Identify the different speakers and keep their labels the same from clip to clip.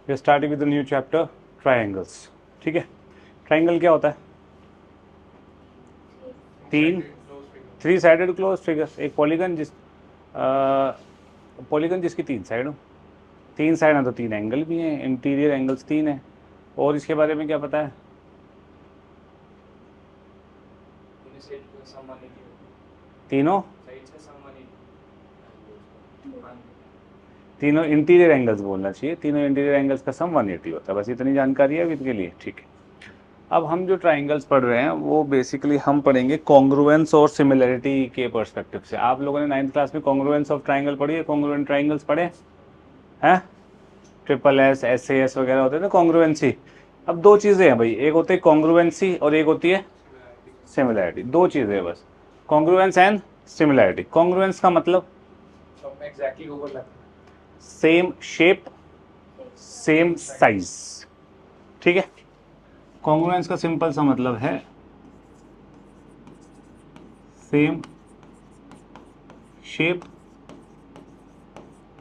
Speaker 1: We start with new chapter triangles. ठीक है, triangle क्या होता है? तीन थ्री साइडेड क्लोज फिगर, एक पॉलीगन पॉलीगन जिसकी तीन साइड हो। तीन साइड है तो तीन एंगल भी हैं, इंटीरियर एंगल्स तीन है। और इसके बारे में क्या पता है? तीनों तीनों इंटीरियर एंगल्स बोलना चाहिए, तीनों इंटीरियर एंगल्स का सम 180 होता है। बस इतनी जानकारी है अभी के लिए। ठीक है, अब हम जो ट्राइंगल्स पढ़ रहे हैं वो बेसिकली हम पढ़ेंगे कॉन्ग्रुएंस और सिमिलरिटी के पर्सपेक्टिव से। आप लोगों ने 9th क्लास में कॉन्ग्रुएंस ऑफ ट्राइंगल पढ़ी है, कॉन्ग्रुएंट ट्राइंगल्स पढ़े हैं? ट्रिपल एस, SAS वगैरह होते हैं ना कॉन्ग्रुएंसी। अब दो चीज़ें हैं भाई, एक होती है कॉन्ग्रुएंसी और एक होती है सिमिलैरिटी। दो चीज़ें हैं बस, कॉन्ग्रुएंस एंड सिमिलैरिटी। कॉन्ग्रुएंस का मतलब
Speaker 2: exactly overlap,
Speaker 1: same shape same size. ठीक है, कॉन्ग्रुएंस का सिंपल सा मतलब है सेम शेप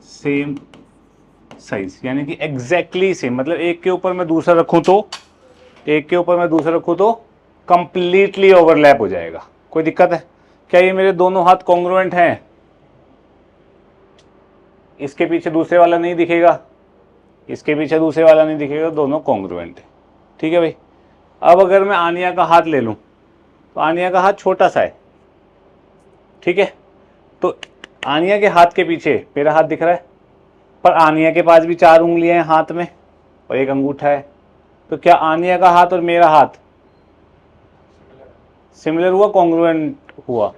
Speaker 1: सेम साइज, यानी कि एग्जैक्टली सेम। मतलब एक के ऊपर मैं दूसरा रखूं तो कंप्लीटली ओवरलैप हो जाएगा। कोई दिक्कत है क्या? ये मेरे दोनों हाथ कॉन्ग्रुएंट हैं, इसके पीछे दूसरे वाला नहीं दिखेगा, इसके पीछे दूसरे वाला नहीं दिखेगा, दोनों कॉन्ग्रुएंट है। ठीक है भाई। अब अगर मैं आनिया का हाथ ले लूं तो आनिया का हाथ छोटा सा है। ठीक है, तो आनिया के हाथ के पीछे मेरा हाथ दिख रहा है, पर आनिया के पास भी 4 उंगलियां हैं हाथ में और एक अंगूठा है। तो क्या आनिया का हाथ और मेरा हाथ सिमिलर हुआ, कॉन्ग्रुएंट हुआ?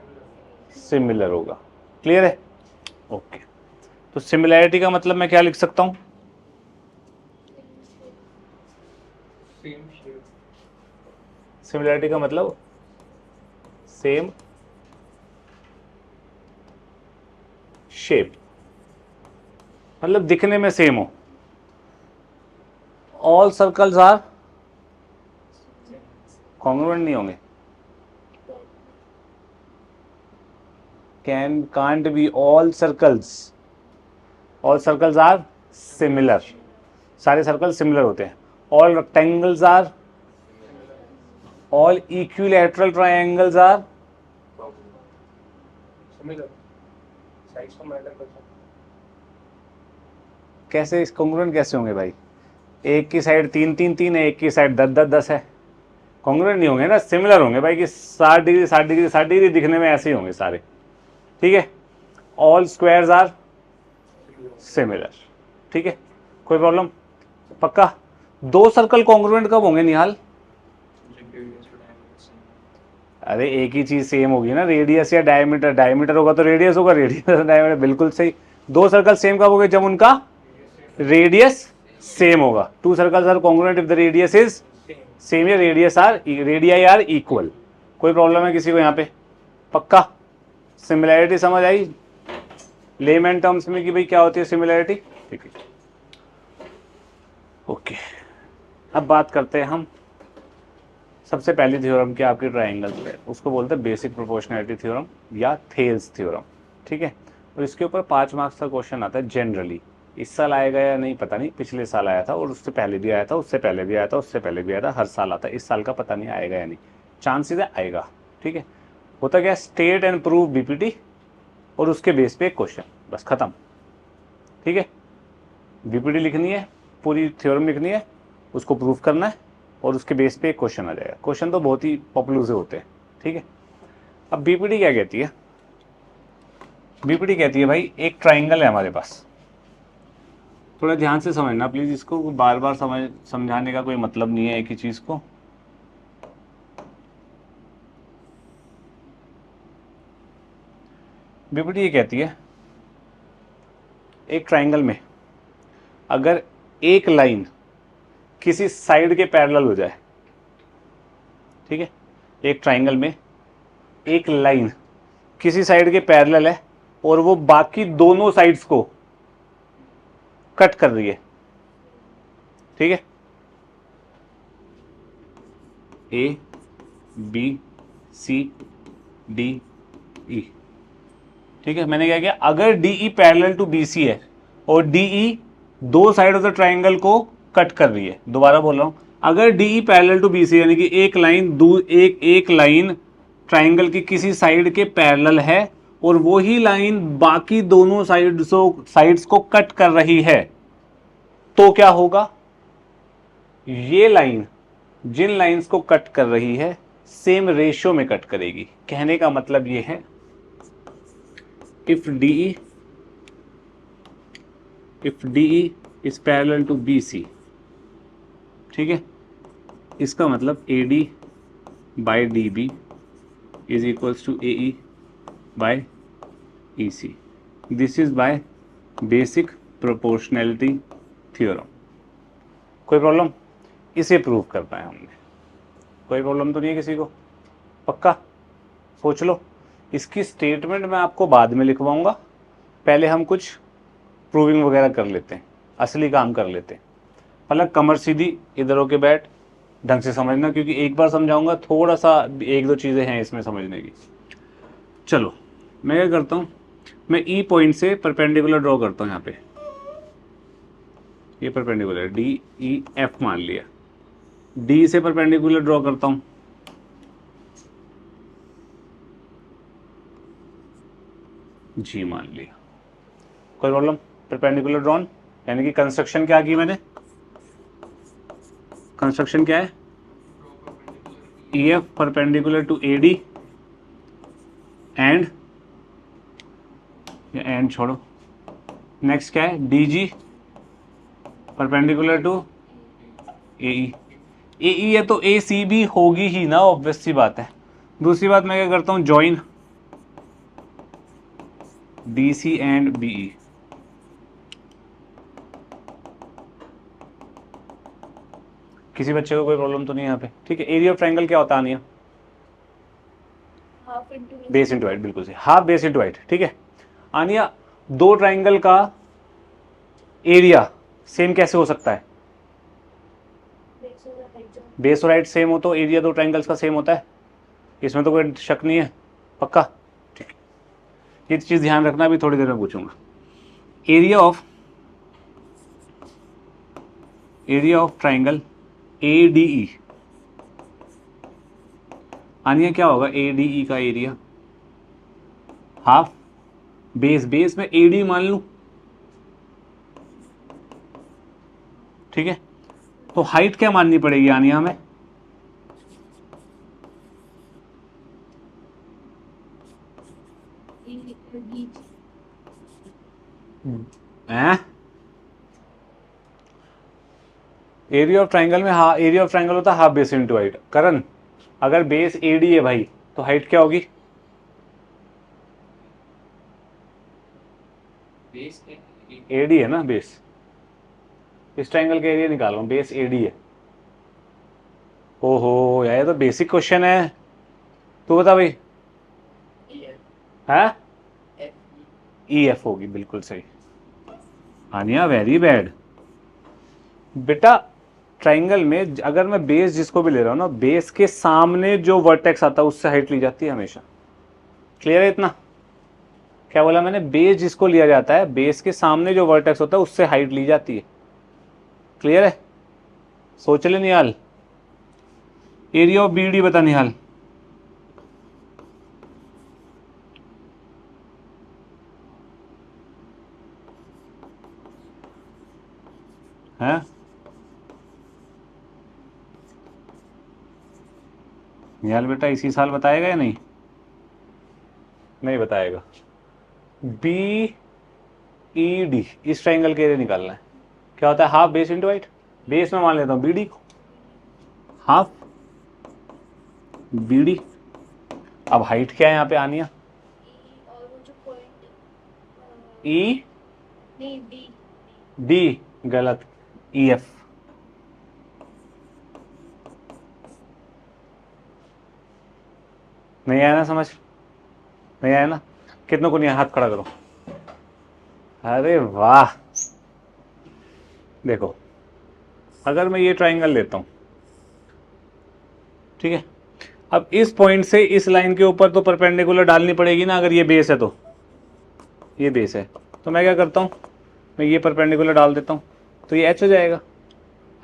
Speaker 1: सिमिलर होगा। क्लियर है? ओके। तो सिमिलैरिटी का मतलब मैं क्या लिख सकता हूं?
Speaker 2: सेम शेप,
Speaker 1: सिमिलैरिटी का मतलब सेम शेप, मतलब दिखने में सेम हो। ऑल सर्कल्स आर कॉन्ग्रुएंट नहीं होंगे, can't be all circles are similar. सारे सर्कल सिमिलर होते हैं। All rectangles are, all equilateral triangles are
Speaker 2: similar, size का मैटर करता है।
Speaker 1: कैसे कॉन्ग्रुएंट कैसे होंगे भाई? एक की साइड 3 है, एक की साइड 10 है। कॉन्ग्रुएंट नहीं होंगे ना, सिमिलर होंगे भाई कि 60 डिग्री 60 डिग्री 60 डिग्री दिखने में ऐसे ही होंगे सारे। ठीक है, ऑल स्क्वायर्स आर सिमिलर। ठीक है, कोई प्रॉब्लम? पक्का? दो सर्कल कॉन्ग्रुएंट कब होंगे निहाल? अरे एक ही चीज सेम होगी ना, रेडियस या डायमीटर। डायमीटर होगा तो रेडियस होगा, रेडियस डायमीटर, बिल्कुल सही। दो सर्कल सेम कब होंगे? जब उनका रेडियस सेम होगा। Two circles are congruent if the radius is same या रेडियाई आर इक्वल। कोई प्रॉब्लम है किसी को यहाँ पे? पक्का? सिमिलैरिटी समझ आई लेमैन टर्म्स में कि भाई क्या होती है सिमिलैरिटी? ठीक है, ओके। अब बात करते हैं हम सबसे पहली थ्योरम की आपकी ट्राइंगल पे, उसको बोलते हैं बेसिक प्रोपोर्शनैलिटी थ्योरम या थेल्स थ्योरम। ठीक है, और इसके ऊपर 5 मार्क्स का क्वेश्चन आता है जनरली। इस साल आएगा या नहीं पता नहीं, पिछले साल आया था और उससे पहले भी आया था, उससे पहले भी आया था, उससे पहले भी आया था। हर साल आता है, इस साल का पता नहीं आएगा या नहीं, चांसेस है आएगा। ठीक है, होता क्या, स्टेट एंड प्रूव BPT और उसके बेस पे एक क्वेश्चन, बस खत्म। ठीक है, BPT लिखनी है, पूरी थ्योरम लिखनी है, उसको प्रूव करना है और उसके बेस पे एक क्वेश्चन आ जाएगा। क्वेश्चन तो बहुत ही पॉपुलर से होते हैं। ठीक है, अब BPT क्या कहती है? BPT कहती है भाई एक ट्राइंगल है हमारे पास, थोड़ा ध्यान से समझना प्लीज इसको, बार बार समझाने का कोई मतलब नहीं है एक ही चीज को। BPT ये कहती है एक ट्राइंगल में अगर एक लाइन किसी साइड के पैरेलल हो जाए, ठीक है, एक ट्राइंगल में एक लाइन किसी साइड के पैरेलल है और वो बाकी दोनों साइड्स को कट कर रही है। ठीक है, ABCDE। ठीक है, मैंने क्या किया, अगर DE पैरेलल टू BC है और DE दो साइड ऑफ द ट्राइंगल को कट कर रही है। दोबारा बोल रहा हूँ, अगर D parallel to B C यानी कि एक लाइन एक लाइन ट्राइंगल की किसी साइड के पैरेलल है और वही लाइन बाकी दोनों साइड्स को कट कर रही है, तो क्या होगा? ये लाइन जिन लाइंस को कट कर रही है सेम रेशियो में कट करेगी। कहने का मतलब ये है, if D is parallel to B C, ठीक है, इसका मतलब A D by D B is equals to A E by E C. This is by basic proportionality theorem. कोई प्रॉब्लम? इसे प्रूव करना है हमने। कोई प्रॉब्लम तो नहीं है किसी को? पक्का? सोच लो। इसकी स्टेटमेंट मैं आपको बाद में लिखवाऊंगा, पहले हम कुछ प्रूविंग वगैरह कर लेते हैं, असली काम कर लेते हैं। मतलब कमर सीधी, इधर होके बैठ, ढंग से समझना, क्योंकि एक बार समझाऊंगा, थोड़ा सा एक दो चीज़ें हैं इसमें समझने की। चलो मैं क्या करता हूँ, मैं ई पॉइंट से परपेंडिकुलर ड्रॉ करता हूँ। यहाँ पे ये परपेंडिकुलर डी ई एफ मान लिया, डी से परपेंडिकुलर ड्रॉ करता हूँ, जी मान लिया। कोई प्रॉब्लम? परपेंडिकुलर ड्रॉन यानी कि कंस्ट्रक्शन क्या की मैंने? कंस्ट्रक्शन क्या है? E F perpendicular to A D and छोड़ो, नेक्स्ट क्या है? D G perpendicular to A E है तो ए सी भी होगी ही ना, ऑब्वियस सी बात है। दूसरी बात मैं क्या करता हूं, join D C and B E. किसी बच्चे को कोई प्रॉब्लम तो नहीं यहाँ पे? ठीक है। एरिया ऑफ ट्राइंगल क्या होता है आनिया? बेस इंटू हाइट, बिल्कुल सही, हाफ बेस इंटू हाइट। ठीक है आनिया, दो ट्राइंगल का एरिया सेम कैसे हो सकता है? बेस और हाइट सेम हो तो एरिया दो ट्राइंगल्स का सेम होता है, इसमें तो कोई शक नहीं है। पक्का? ठीक है, ये चीज ध्यान रखना, अभी थोड़ी देर में पूछूंगा। Area of triangle A D E, आनिया क्या होगा? ए डी ई का एरिया हाफ बेस में ए डी मान लूं, ठीक है, तो हाइट क्या माननी पड़ेगी आनिया हमें? एरिया ऑफ ट्राइंगल में एरिया ऑफ ट्राइंगल होता है हाफ बेस इंटू हाइट। करण, अगर बेस ए डी है भाई तो हाइट क्या होगी? ए डी है ना बेस, इस ट्राइंगल का एरिया निकाल रहा हूं, बेस ए डी है। ओहो यार, ये तो बेसिक क्वेश्चन है, तू बता भाई। है ई एफ होगी, बिल्कुल सही आनिया, वेरी बैड बेटा। ट्राइंगल में अगर मैं बेस जिसको भी ले रहा हूं ना, बेस के सामने जो वर्टेक्स आता है उससे हाइट ली जाती है हमेशा। क्लियर है इतना? क्या बोला मैंने? बेस जिसको लिया जाता है, बेस के सामने जो वर्टेक्स होता है उससे हाइट ली जाती है। क्लियर है? सोच ले निहाल। एरिया ऑफ बी डी बता निहाल। है निहाल बेटा, इसी साल बताएगा या नहीं? नहीं बताएगा। बी ई डी, इस ट्राइंगल के एरिया निकालना है। क्या होता है? Half base into height. Base में मान लेता हूं बी डी को, हाफ बी डी। अब हाइट क्या है यहाँ पे आनिया? ई डी, गलत, ई एफ। नहीं आया ना समझ? नहीं आया ना? कितनों को नहीं आया? हाथ खड़ा करो। अरे वाह, देखो अगर मैं ये ट्राइंगल लेता हूं, ठीक है, अब इस पॉइंट से इस लाइन के ऊपर तो परपेंडिकुलर डालनी पड़ेगी ना। अगर ये बेस है तो ये बेस है, तो मैं क्या करता हूं, मैं ये परपेंडिकुलर डाल देता हूं, तो ये एच हो जाएगा।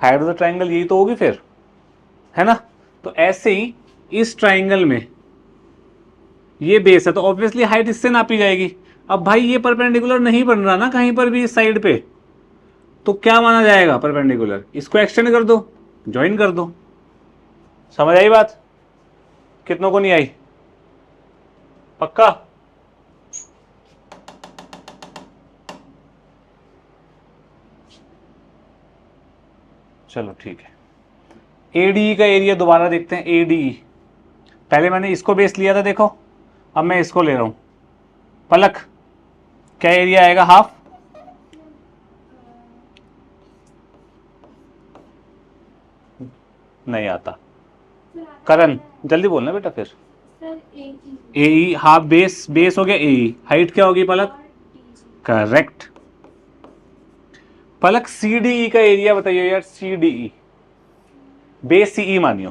Speaker 1: हाइट ऑफ द ट्राइंगल यही तो होगी फिर, है ना। तो ऐसे ही इस ट्राइंगल में ये बेस है तो ऑब्वियसली हाइट इससे नापी जाएगी। अब भाई ये परपेंडिकुलर नहीं बन रहा ना कहीं पर भी इस साइड पे, तो क्या माना जाएगा परपेंडिकुलर, इसको एक्सटेंड कर दो, ज्वाइन कर दो। समझ आई बात? कितनों को नहीं आई? पक्का? चलो ठीक है। एडीई का एरिया दोबारा देखते हैं। एडीई पहले मैंने इसको बेस लिया था, देखो अब मैं इसको ले रहा हूं। पलक क्या एरिया आएगा? हाफ। नहीं आता। करण जल्दी बोलना बेटा फिर। एई हाफ बेस, बेस हो गया एई, हाइट क्या होगी पलक? करेक्ट। पलक सीडीई का एरिया बताइए यार। सीडीई बेस सीई मानियो।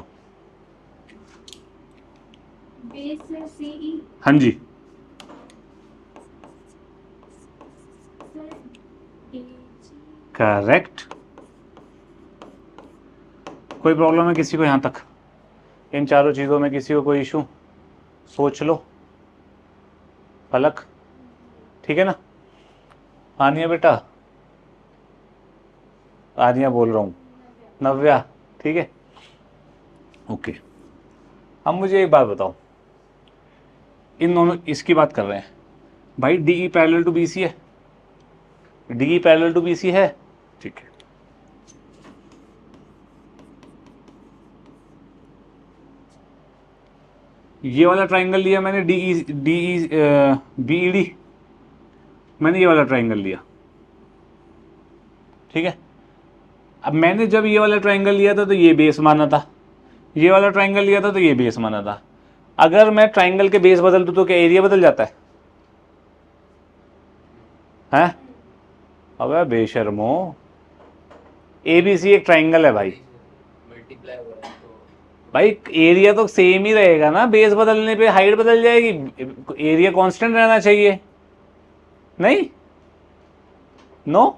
Speaker 3: Base CE.
Speaker 1: हाँ जी। करेक्ट। कोई प्रॉब्लम है किसी को यहां तक? इन चारों चीजों में किसी को कोई इशू? सोच लो। पलक ठीक है ना? आनिया बेटा, आनिया बोल रहा हूं। नव्या ठीक है, ओके। अब मुझे एक बात बताओ, इन दोनों इसकी बात कर रहे हैं भाई, डीई पैरेलल टू बीसी है, डीई पैरेलल टू बीसी है, ठीक है। ये वाला ट्राइंगल लिया मैंने, डीई डीई बीईडी, मैंने ये वाला ट्राइंगल लिया, ठीक है। अब मैंने जब ये वाला ट्राइंगल लिया था तो ये बेस माना था, ये वाला ट्राइंगल लिया था तो ये बेस माना था। अगर मैं ट्राइंगल के बेस बदल दूं तो क्या एरिया बदल जाता है? हैं? अबे बेशर्मो, एबीसी एक ट्राइंगल है भाई।
Speaker 2: मल्टीप्लाई हो रहा है तो
Speaker 1: भाई एरिया तो सेम ही रहेगा ना, बेस बदलने पे हाइट बदल जाएगी, एरिया कांस्टेंट रहना चाहिए, नहीं? नो,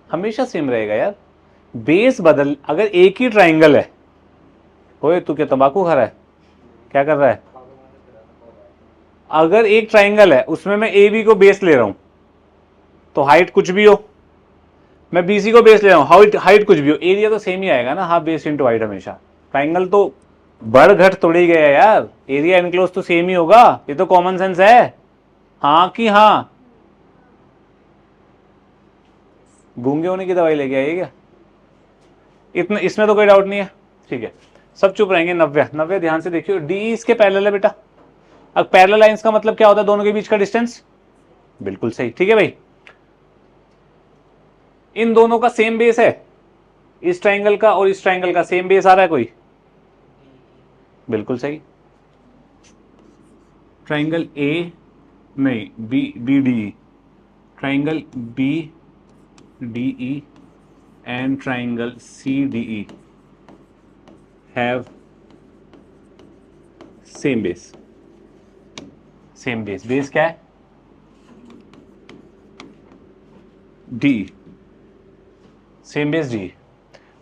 Speaker 1: हमेशा सेम रहेगा यार। बेस बदल, अगर एक ही ट्राइंगल है, ओए तू क्या तंबाकू खा रहा है, क्या कर रहा है? अगर एक ट्राइंगल है उसमें मैं ए बी को बेस ले रहा हूं तो हाइट कुछ भी हो, मैं बीसी को बेस ले रहा हूं, हाइट कुछ भी हो, एरिया तो सेम ही आएगा ना, हाफ बेस इंटू हाइट हमेशा। ट्राइंगल तो बढ़ घट तोड़ी गया यार, एरिया एनक्लोज तो सेम ही होगा, ये तो कॉमन सेंस है। हाँ कि हाँ? गूंगे होने की दवाई लेके आइए क्या? इतना इसमें तो कोई डाउट नहीं है, ठीक है। सब चुप रहेंगे। नव्या, नव्या ध्यान से देखियो, डी इसके पैरेलल है बेटा। अब पैरेलल लाइंस का मतलब क्या होता है? दोनों के बीच का डिस्टेंस। बिल्कुल सही, ठीक है भाई। इन दोनों का सेम बेस है, इस ट्राइंगल का और इस ट्राइंगल का सेम बेस आ रहा है कोई? बिल्कुल सही। ट्राइंगल ए नहीं, B B D, triangle B D E and triangle CDE have same base. same base. base क्या है? D. same base D.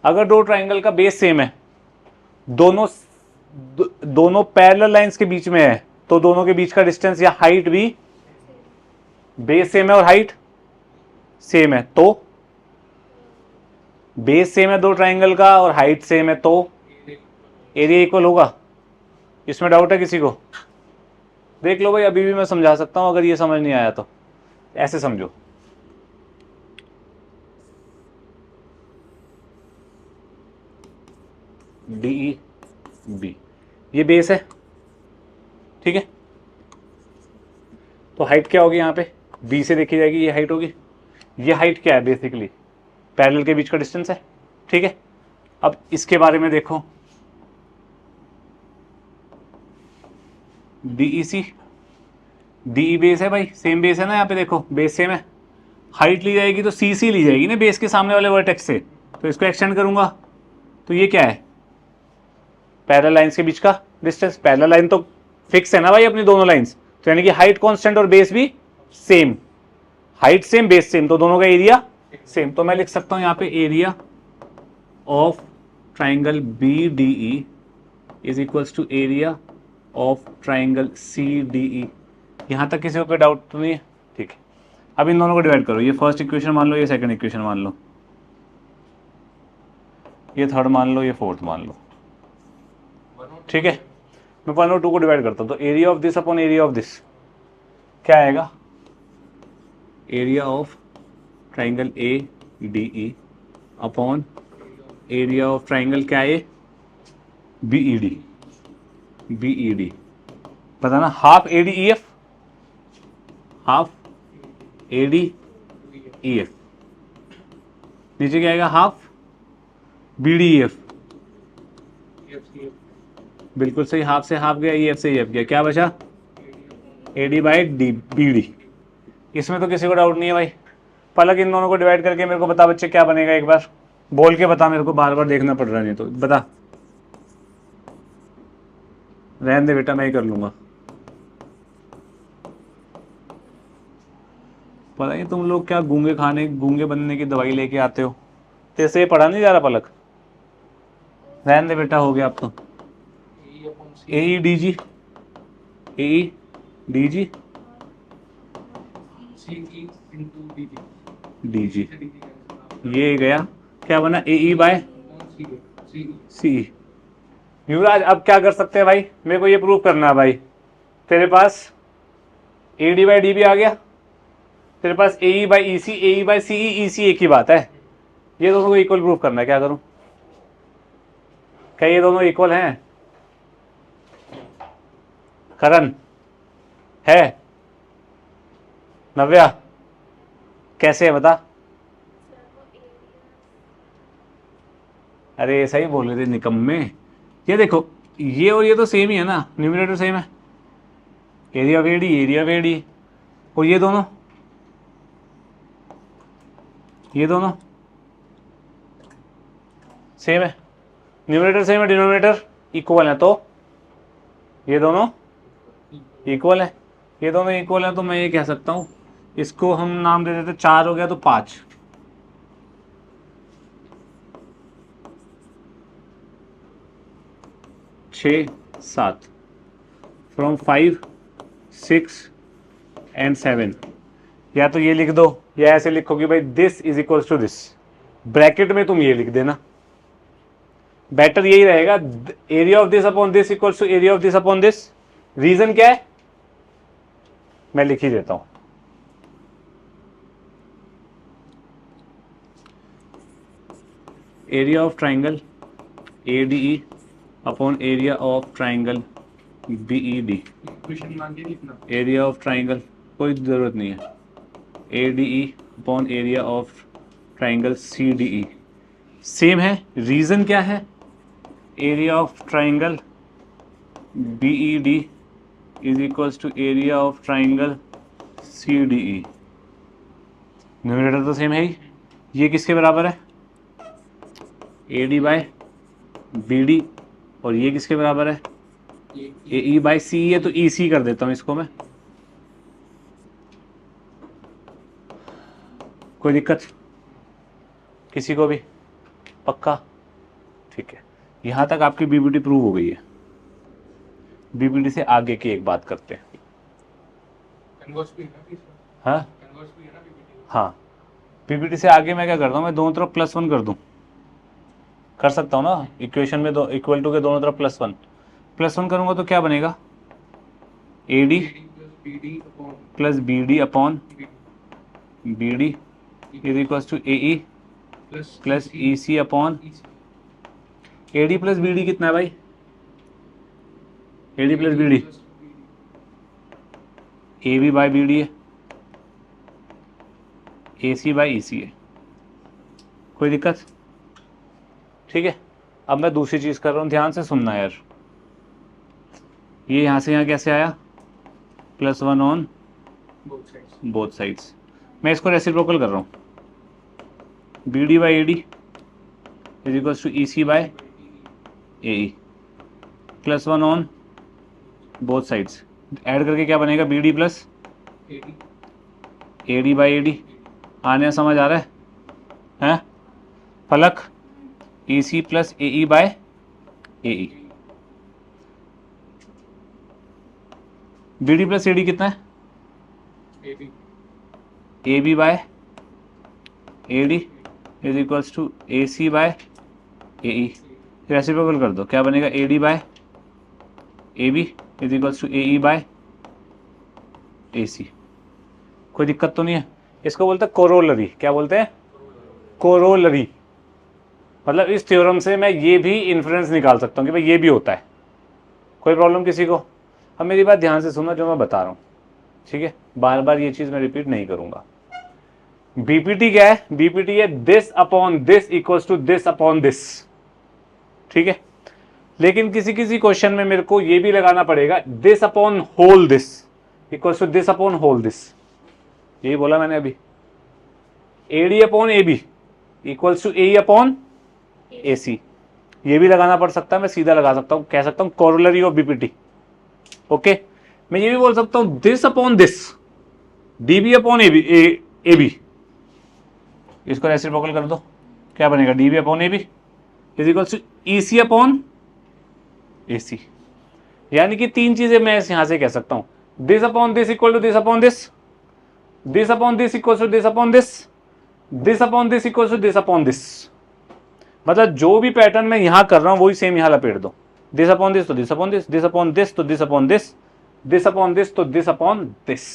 Speaker 1: अगर दो ट्राइंगल का बेस सेम है, दोनों पैरेलल लाइंस के बीच में है, तो दोनों के बीच का डिस्टेंस या हाइट भी, बेस सेम है और हाइट सेम है, तो बेस सेम है दो ट्राइंगल का और हाइट सेम है, तो एरिया इक्वल होगा। इसमें डाउट है किसी को? देख लो भाई, अभी भी मैं समझा सकता हूं, अगर ये समझ नहीं आया तो ऐसे समझो। डी बी, ये बेस है, ठीक है। तो हाइट क्या होगी यहाँ पे? बी से देखी जाएगी, ये हाइट होगी। ये हाइट क्या है? बेसिकली पैरेलल के बीच का डिस्टेंस है, ठीक है। अब इसके बारे में देखो, डीईसी, डीई बेस है भाई, सेम बेस है ना, यहाँ पे देखो बेस सेम है। हाइट ली जाएगी तो सीसी ली जाएगी ना बेस के सामने वाले वर्टेक्स से, तो इसको एक्सटेंड करूंगा तो ये क्या है? पैरेलल लाइंस के बीच का डिस्टेंस। पैरेलल लाइन तो फिक्स है ना भाई अपनी दोनों लाइंस, तो यानी कि हाइट कांस्टेंट और बेस भी same, height same base same, तो दोनों का एरिया सेम। तो मैं लिख सकता हूँ यहाँ पे area of triangle B D E is equals to area of triangle C D E. यहाँ तक किसी को कोई डाउट तो नहीं है? ठीक है, अब इन दोनों को डिवाइड करो। ये फर्स्ट इक्वेशन मान लो, ये सेकंड इक्वेशन मान लो, ये थर्ड मान लो, ये फोर्थ मान लो। ठीक है, मैं 1 और 2 को डिवाइड करता हूँ। तो area of this upon area of this क्या आएगा? Area of triangle A D E upon area of triangle क्या है? B E D. B E D पता ना, half A D E F, half A D E F. नीचे क्या आएगा? Half B D E F. बिल्कुल सही, half से हाफ गया, ई एफ से ई एफ गया, क्या बचा? A D by D B D. इसमें तो किसी को डाउट नहीं है भाई। पलक इन दोनों को डिवाइड करके मेरे को बता बच्चे क्या बनेगा, एक बार बोल के बता, मेरे को बार बार देखना पड़ रहा नहीं तो बता। रहने दे बेटा, मैं ही कर लूंगा। पता नहीं तुम लोग क्या गूंगे बनने की दवाई लेके आते हो। तेरे से पढ़ा नहीं जा रहा पलक। रहने दे बेटा, हो गया अब तो। A E D G, A E D G D G, ये गया, क्या बना? ए ई बाय सी। युवराज अब क्या कर सकते हैं भाई? मेरे को ये प्रूव करना है भाई। तेरे पास ए डी बाई डी भी आ गया, तेरे पास ए E by E C, A E by सी ई सी एक ही बात है। ये दोनों को इक्वल प्रूव करना है, क्या करूं? क्या ये दोनों इक्वल हैं? करण है? नव्या कैसे है बता? अरे सही बोल रहे थे निकम्मे। ये देखो, ये और ये तो सेम ही है ना, न्यूमरेटर सेम है। Area of AD, area of AD. और ये दोनों सेम है, न्यूमरेटर सेम है, डिनोमिनेटर इक्वल है। तो ये दोनों इक्वल है, ये दोनों इक्वल है। तो मैं ये कह सकता हूं, इसको हम नाम दे देते 4 हो गया तो 5, 6, 7, फ्रॉम 5, 6 एंड 7। या तो ये लिख दो या ऐसे लिखो कि भाई this is equals to this, bracket में तुम ये लिख देना, बेटर यही रहेगा। Area of this upon this equals to area of this upon this. Reason क्या है मैं लिख ही देता हूं। Area of triangle A D E upon area of triangle B E D. Area of triangle कोई जरूरत नहीं है, A D E upon area of triangle C D E same है। रीजन क्या है? Area of triangle B E D is equals to area of triangle C D E. Numerator तो same है ही। ये किसके बराबर है? A D by B D. और ये किसके बराबर है? ए ई बाई सी है, तो ई सी कर देता हूं इसको मैं। कोई दिक्कत किसी को भी? पक्का? ठीक है, यहां तक आपकी बीबीडी प्रूव हो गई है। बीबीडी से आगे की एक बात करते हैं। हाँ हाँ, बीबीडी से आगे मैं क्या करता हूँ, मैं दोनों तरफ +1 कर दूं। कर सकता हूँ ना, इक्वेशन में दो इक्वल टू के दोनों तरफ +1 करूंगा तो क्या बनेगा? A D plus B D upon B D is equal to A E plus E C upon A D plus B D. कितना है भाई? A D plus B D A B by B D है, A C by E सी है। कोई दिक्कत? ठीक है, अब मैं दूसरी चीज कर रहा हूं, ध्यान से सुनना यार। ये यहां से यहां कैसे आया? +1 ऑन बोथ साइड्स। मैं इसको रेसिप्रोकल कर रहा हूं। B D by A D is equal to E C by A E, +1 on both sides. Add करके क्या बनेगा? B D plus A D by A D. आने समझ आ रहा है? हैं फलक E C plus A E by A E. B D plus A D कितना है? A B by A D is equals to A C by A E. Reciprocal कर दो, क्या बनेगा? A D by A B is equals to A E by A C. कोई दिक्कत तो नहीं है? इसको बोलते हैं कोरोलरी। क्या बोलते हैं? कोरोलरी। मतलब इस थ्योरम से मैं ये भी इन्फ्रेंस निकाल सकता हूँ कि भाई ये भी होता है। कोई प्रॉब्लम किसी को? अब मेरी बात ध्यान से सुनो जो मैं बता रहा हूँ, ठीक है? बार बार ये चीज़ मैं रिपीट नहीं करूँगा। बीपीटी क्या है? बीपीटी है this upon this equals to this upon this, ठीक है? लेकिन किसी किसी क्वेश्चन में मेरे को ये भी लगाना पड़ेगा this upon whole this equals to this upon whole this. यही बोला मैंने अभी। AD upon A B equals to A upon A C. ये भी लगाना पड़ सकता है, मैं सीधा लगा सकता हूं, कह सकता हूं कोरोलरी ऑफ बीपीटी। ओके, मैं ये भी बोल सकता हूं this upon this DB upon A B. इसको रेसिप्रोकल कर दो, क्या बनेगा? DB upon A B is equals to E C upon A C. यानी कि तीन चीजें मैं यहां से कह सकता हूं, this upon this equal to this upon this, this upon this equal to this upon this, this upon this equal to this upon this. मतलब जो भी पैटर्न मैं यहां कर रहा हूं वही सेम यहां लपेट दो। दिस अपॉन दिस तो this upon this, this upon this तो this upon this, this upon this तो दिस अपॉन दिस,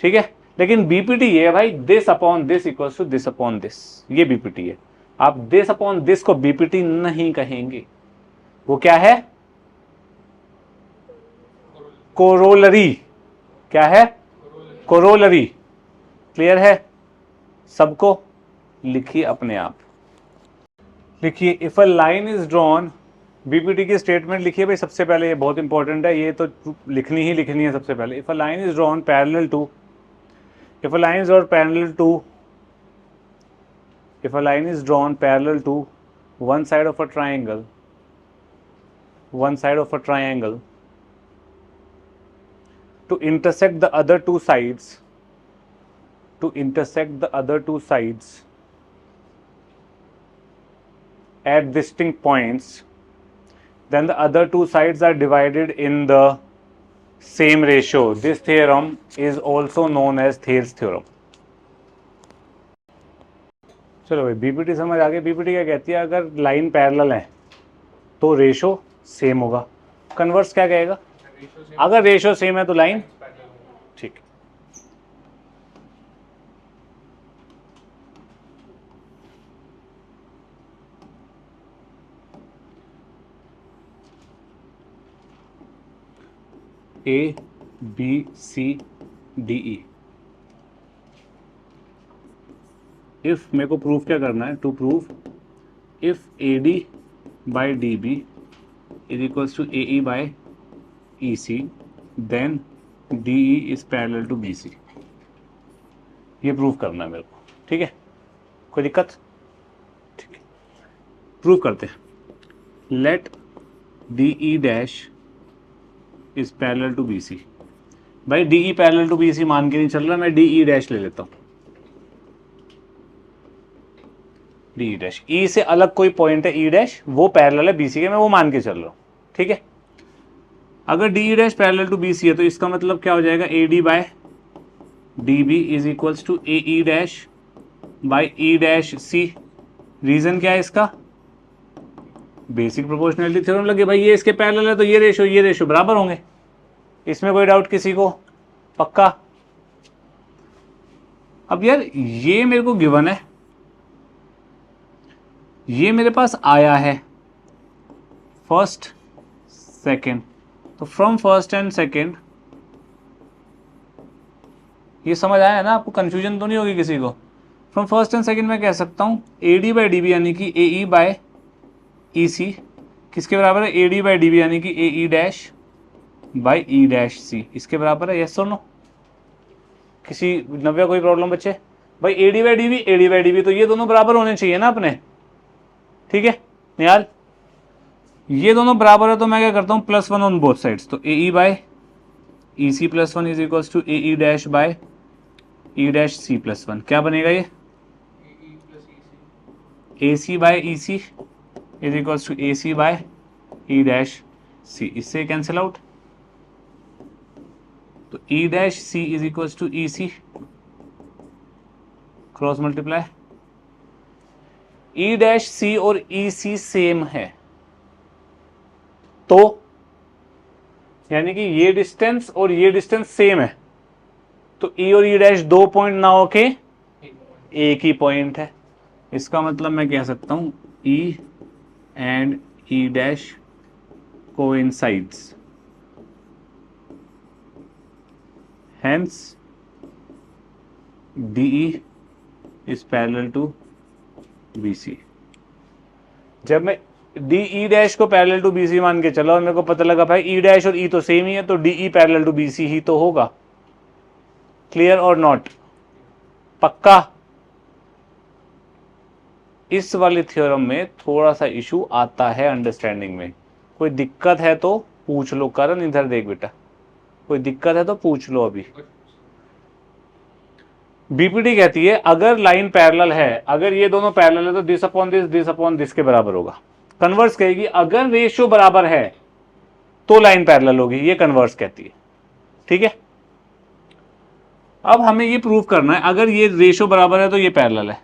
Speaker 1: ठीक है? लेकिन बीपीटी ये है भाई this upon this equals to this upon this, ये बीपीटी है। आप दिस अपॉन दिस को बीपीटी नहीं कहेंगे, वो क्या है? कोरोलरी। क्या है? कोरोलरी। क्लियर है सबको? लिखिए अपने आप, लिखिए if a line is drawn. BPT की स्टेटमेंट लिखिए भाई सबसे पहले, ये बहुत इंपॉर्टेंट है, ये तो लिखनी ही लिखनी है सबसे पहले। If a line is drawn parallel to, if a line is drawn parallel to, if a line is drawn parallel to one side of a triangle, one side of a triangle to intersect the other two sides, to intersect the other two sides at distinct points, then the other two sides are divided in the same ratio. This theorem is also known as Thales theorem. चलो भाई BPT समझ आ गई। BPT क्या कहती है? अगर line parallel है तो रेशो सेम होगा। कन्वर्स क्या कहेगा? अगर रेशो सेम है तो लाइन, ठीक। A B C D E. If मेरे को प्रूफ क्या करना है? To prove if A D by D B is equals to A E by E C, then D E is parallel to B C. ये proof करना है मेरे को, ठीक है? कोई दिक्कत? ठीक है, प्रूफ करते हैं। Let D E dash is parallel to B C. भाई D E parallel to B C मान के नहीं चल रहा, मैं डी ई डैश ले लेता हूं। डी ई डैश, ई से अलग कोई पॉइंट है ई डैश, वो पैरेलल है बी सी के, मैं वो मान के चल रहा हूं, ठीक है? अगर D E dash parallel to B C है तो इसका मतलब क्या हो जाएगा? A D by D B is equals to A E dash by E dash C. Reason क्या है इसका? बेसिक प्रोपोर्शनैलिटी थ्योरम लगे भाई, ये इसके पैरेलल है तो ये रेशो बराबर होंगे। इसमें कोई डाउट किसी को? पक्का? अब यार ये मेरे को गिवन है, ये मेरे पास आया है फर्स्ट सेकंड, तो फ्रॉम फर्स्ट एंड सेकंड, ये समझ आया है ना आपको? कंफ्यूजन तो नहीं होगी किसी को? फ्रॉम फर्स्ट एंड सेकंड मैं कह सकता हूं A D by D B यानी कि ए ई बाय ई सी किसके बराबर है? A D by D B यानी कि A E dash by E dash C, इसके बराबर है। यस और नो? किसी नव्या कोई प्रॉब्लम बच्चे? भाई A D by D B तो ये दोनों बराबर होने चाहिए ना अपने, ठीक है निहाल? ये दोनों बराबर है तो मैं क्या करता हूँ? +1 ऑन बोथ साइड्स, तो A E by E C +1 is equals to A E dash by E dash C +1। क्या बनेगा ये? A C by E C is equals to A C by E dash C, इससे cancel out, तो E dash C is equals to E C, cross multiply, E dash C और E सी same है, तो यानी कि ये distance और ये डिस्टेंस सेम है, तो ई और ई डैश दो पॉइंट ना होके एक ही पॉइंट है। इसका मतलब मैं कह सकता हूं E and E dash coincides, hence DE is parallel to BC। जब मैं DE डैश को पैरेलल टू BC मान के चला और मेरे को पता लगा भाई E डैश और E तो सेम ही है, तो DE पैरेलल टू BC ही तो होगा। क्लियर और नॉट? पक्का? इस वाले थ्योरम में थोड़ा सा इशू आता है अंडरस्टैंडिंग में, कोई दिक्कत है तो पूछ लो। करण इधर देख बेटा, कोई दिक्कत है तो पूछ लो अभी। बीपीटी कहती है अगर लाइन पैरेलल है, अगर ये दोनों पैरेलल है तो दिस अपॉन दिस के बराबर होगा। कन्वर्स कहेगी अगर रेशियो बराबर है तो लाइन पैरेलल होगी, ये कन्वर्स कहती है। ठीक है, अब हमें ये प्रूव करना है अगर ये रेशियो बराबर है तो ये पैरेलल है,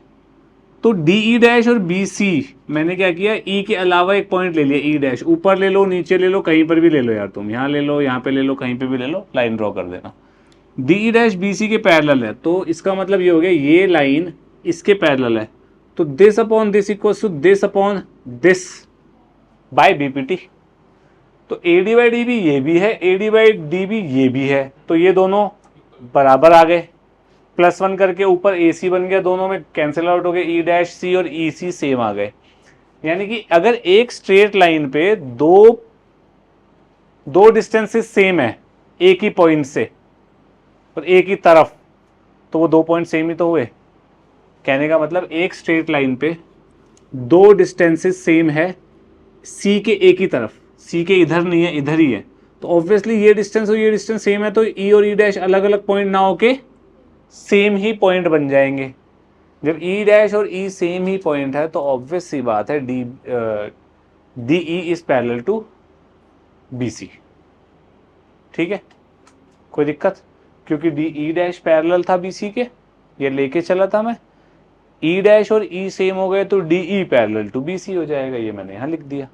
Speaker 1: तो डीई डैश और बीसी मैंने क्या किया, ई के अलावा एक पॉइंट ले लिया, ई डैश ऊपर ले लो नीचे ले लो कहीं पर भी ले लो यार, तुम यहाँ ले लो यहाँ पे ले लो कहीं पे भी ले लो, लाइन ड्रॉ कर देना। डीई डैश बीसी के पैरेलल है, तो इसका मतलब ये हो गया ये लाइन इसके पैरेलल है, तो this upon this equals to this upon this by BPT. तो एडी बाई डी भी ये भी है, एडी बाई डी भी ये भी है, तो ये दोनों बराबर आ गए, +1 करके ऊपर ए सी बन गया, दोनों में कैंसिल आउट हो गए, ई डैश सी और ई सी सेम आ गए। यानी कि अगर एक स्ट्रेट लाइन पे दो डिस्टेंसेस सेम है एक ही पॉइंट से और एक ही तरफ, तो वो दो पॉइंट सेम ही तो हुए। कहने का मतलब एक स्ट्रेट लाइन पे दो डिस्टेंसेस सेम है सी के एक ही तरफ, सी के इधर नहीं है इधर ही है, तो ऑब्वियसली ये डिस्टेंस और ये डिस्टेंस सेम है, तो ई और ई डैश अलग अलग पॉइंट ना होके सेम ही पॉइंट बन जाएंगे। जब ई डैश और ई सेम ही पॉइंट है तो ऑब्वियस सी बात है D E is parallel to B C. ठीक है, कोई दिक्कत? क्योंकि डी ई डैश पैरेलल था बी सी के, ये लेके चला था मैं, ई डैश और ई सेम हो गए तो D E parallel to B C हो जाएगा, ये मैंने यहां लिख दिया।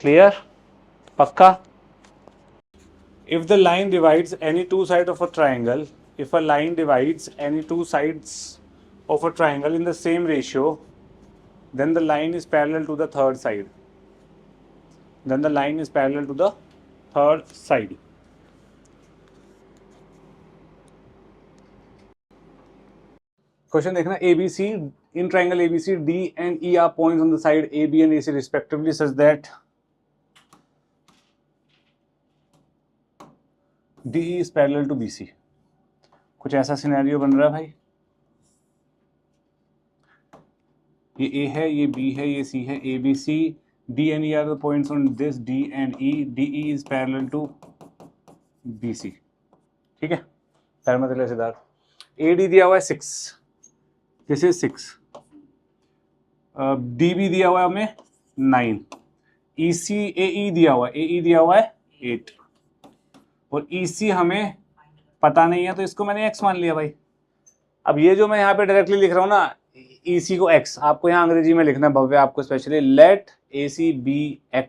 Speaker 1: क्लियर? पक्का? If the line divides any two side of a triangle, if a line divides any two sides of a triangle in the same ratio, then the line is parallel to the third side. Then the line is parallel to the third side. Question देखना, ABC in triangle ABC, D and E are points on the side AB and AC respectively such that DE is parallel to BC. कुछ ऐसा scenario बन रहा है भाई, ये ए है, ये बी है, ये सी है, A B C, D and E are the points on this D and E, D E is parallel to B C. ठीक है, पैरामीटर सिद्धार्थ, ए डी दिया हुआ है 6, दिस इज 6, डी बी दिया हुआ है हमें 9, ई सी ए ई दिया हुआ है, ए ई दिया हुआ है 8 और ई सी हमें पता नहीं है, तो इसको मैंने x मान लिया भाई। अब ये जो मैं यहाँ पे डायरेक्टली लिख रहा हूँ ना EC को x, आपको यहाँ अंग्रेजी में लिखना है भव्य, आपको specially let AC B x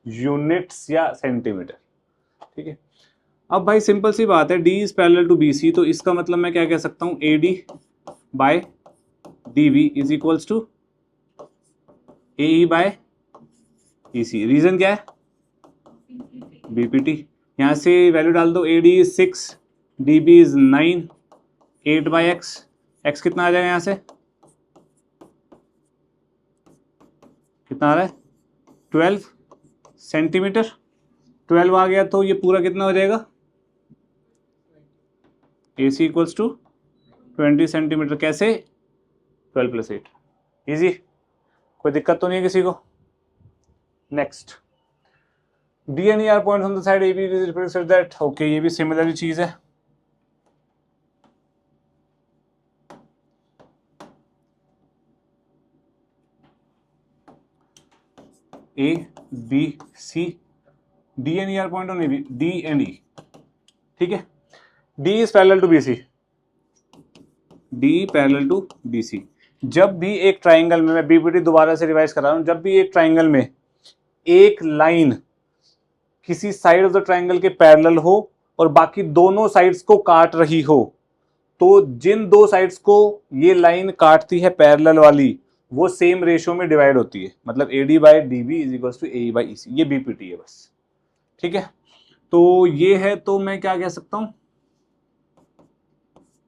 Speaker 1: units या सेंटीमीटर। ठीक है, अब भाई सिंपल सी बात है, D is parallel to BC, तो इसका मतलब मैं क्या कह सकता हूँ, AD by DB is equals to AE by EC। Reason क्या है, BPT। यहाँ से वैल्यू डाल दो, AD is 6, DB is 9, 8 by x कितना आ जाएगा, यहाँ से कितना आ रहा है 12 सेंटीमीटर, 12 आ गया तो ये पूरा कितना हो जाएगा, AC इक्वल्स टू 20 सेंटीमीटर। कैसे, 12 + 8, इजी, कोई दिक्कत तो नहीं है किसी को? Next, D and E are points on the side AB is represented that, okay, ये भी सिमिलर चीज है। A B C, D and E are point on A B, D and E, ठीक है। D is parallel to B C, D parallel to B C. जब भी एक triangle में, मैं बीपीटी दोबारा से रिवाइज कर रहा हूं, जब भी एक ट्राइंगल में एक लाइन किसी साइड ऑफ द ट्राइंगल के पैरेलल हो और बाकी दोनों साइड्स को काट रही हो, तो जिन दो साइड्स को ये लाइन काटती है पैरेलल वाली, वो सेम रेशियो में डिवाइड होती है। मतलब A D by D B is equals to A E by E C. ये बीपीटी है बस, ठीक है। तो ये है, तो मैं क्या कह सकता हूं,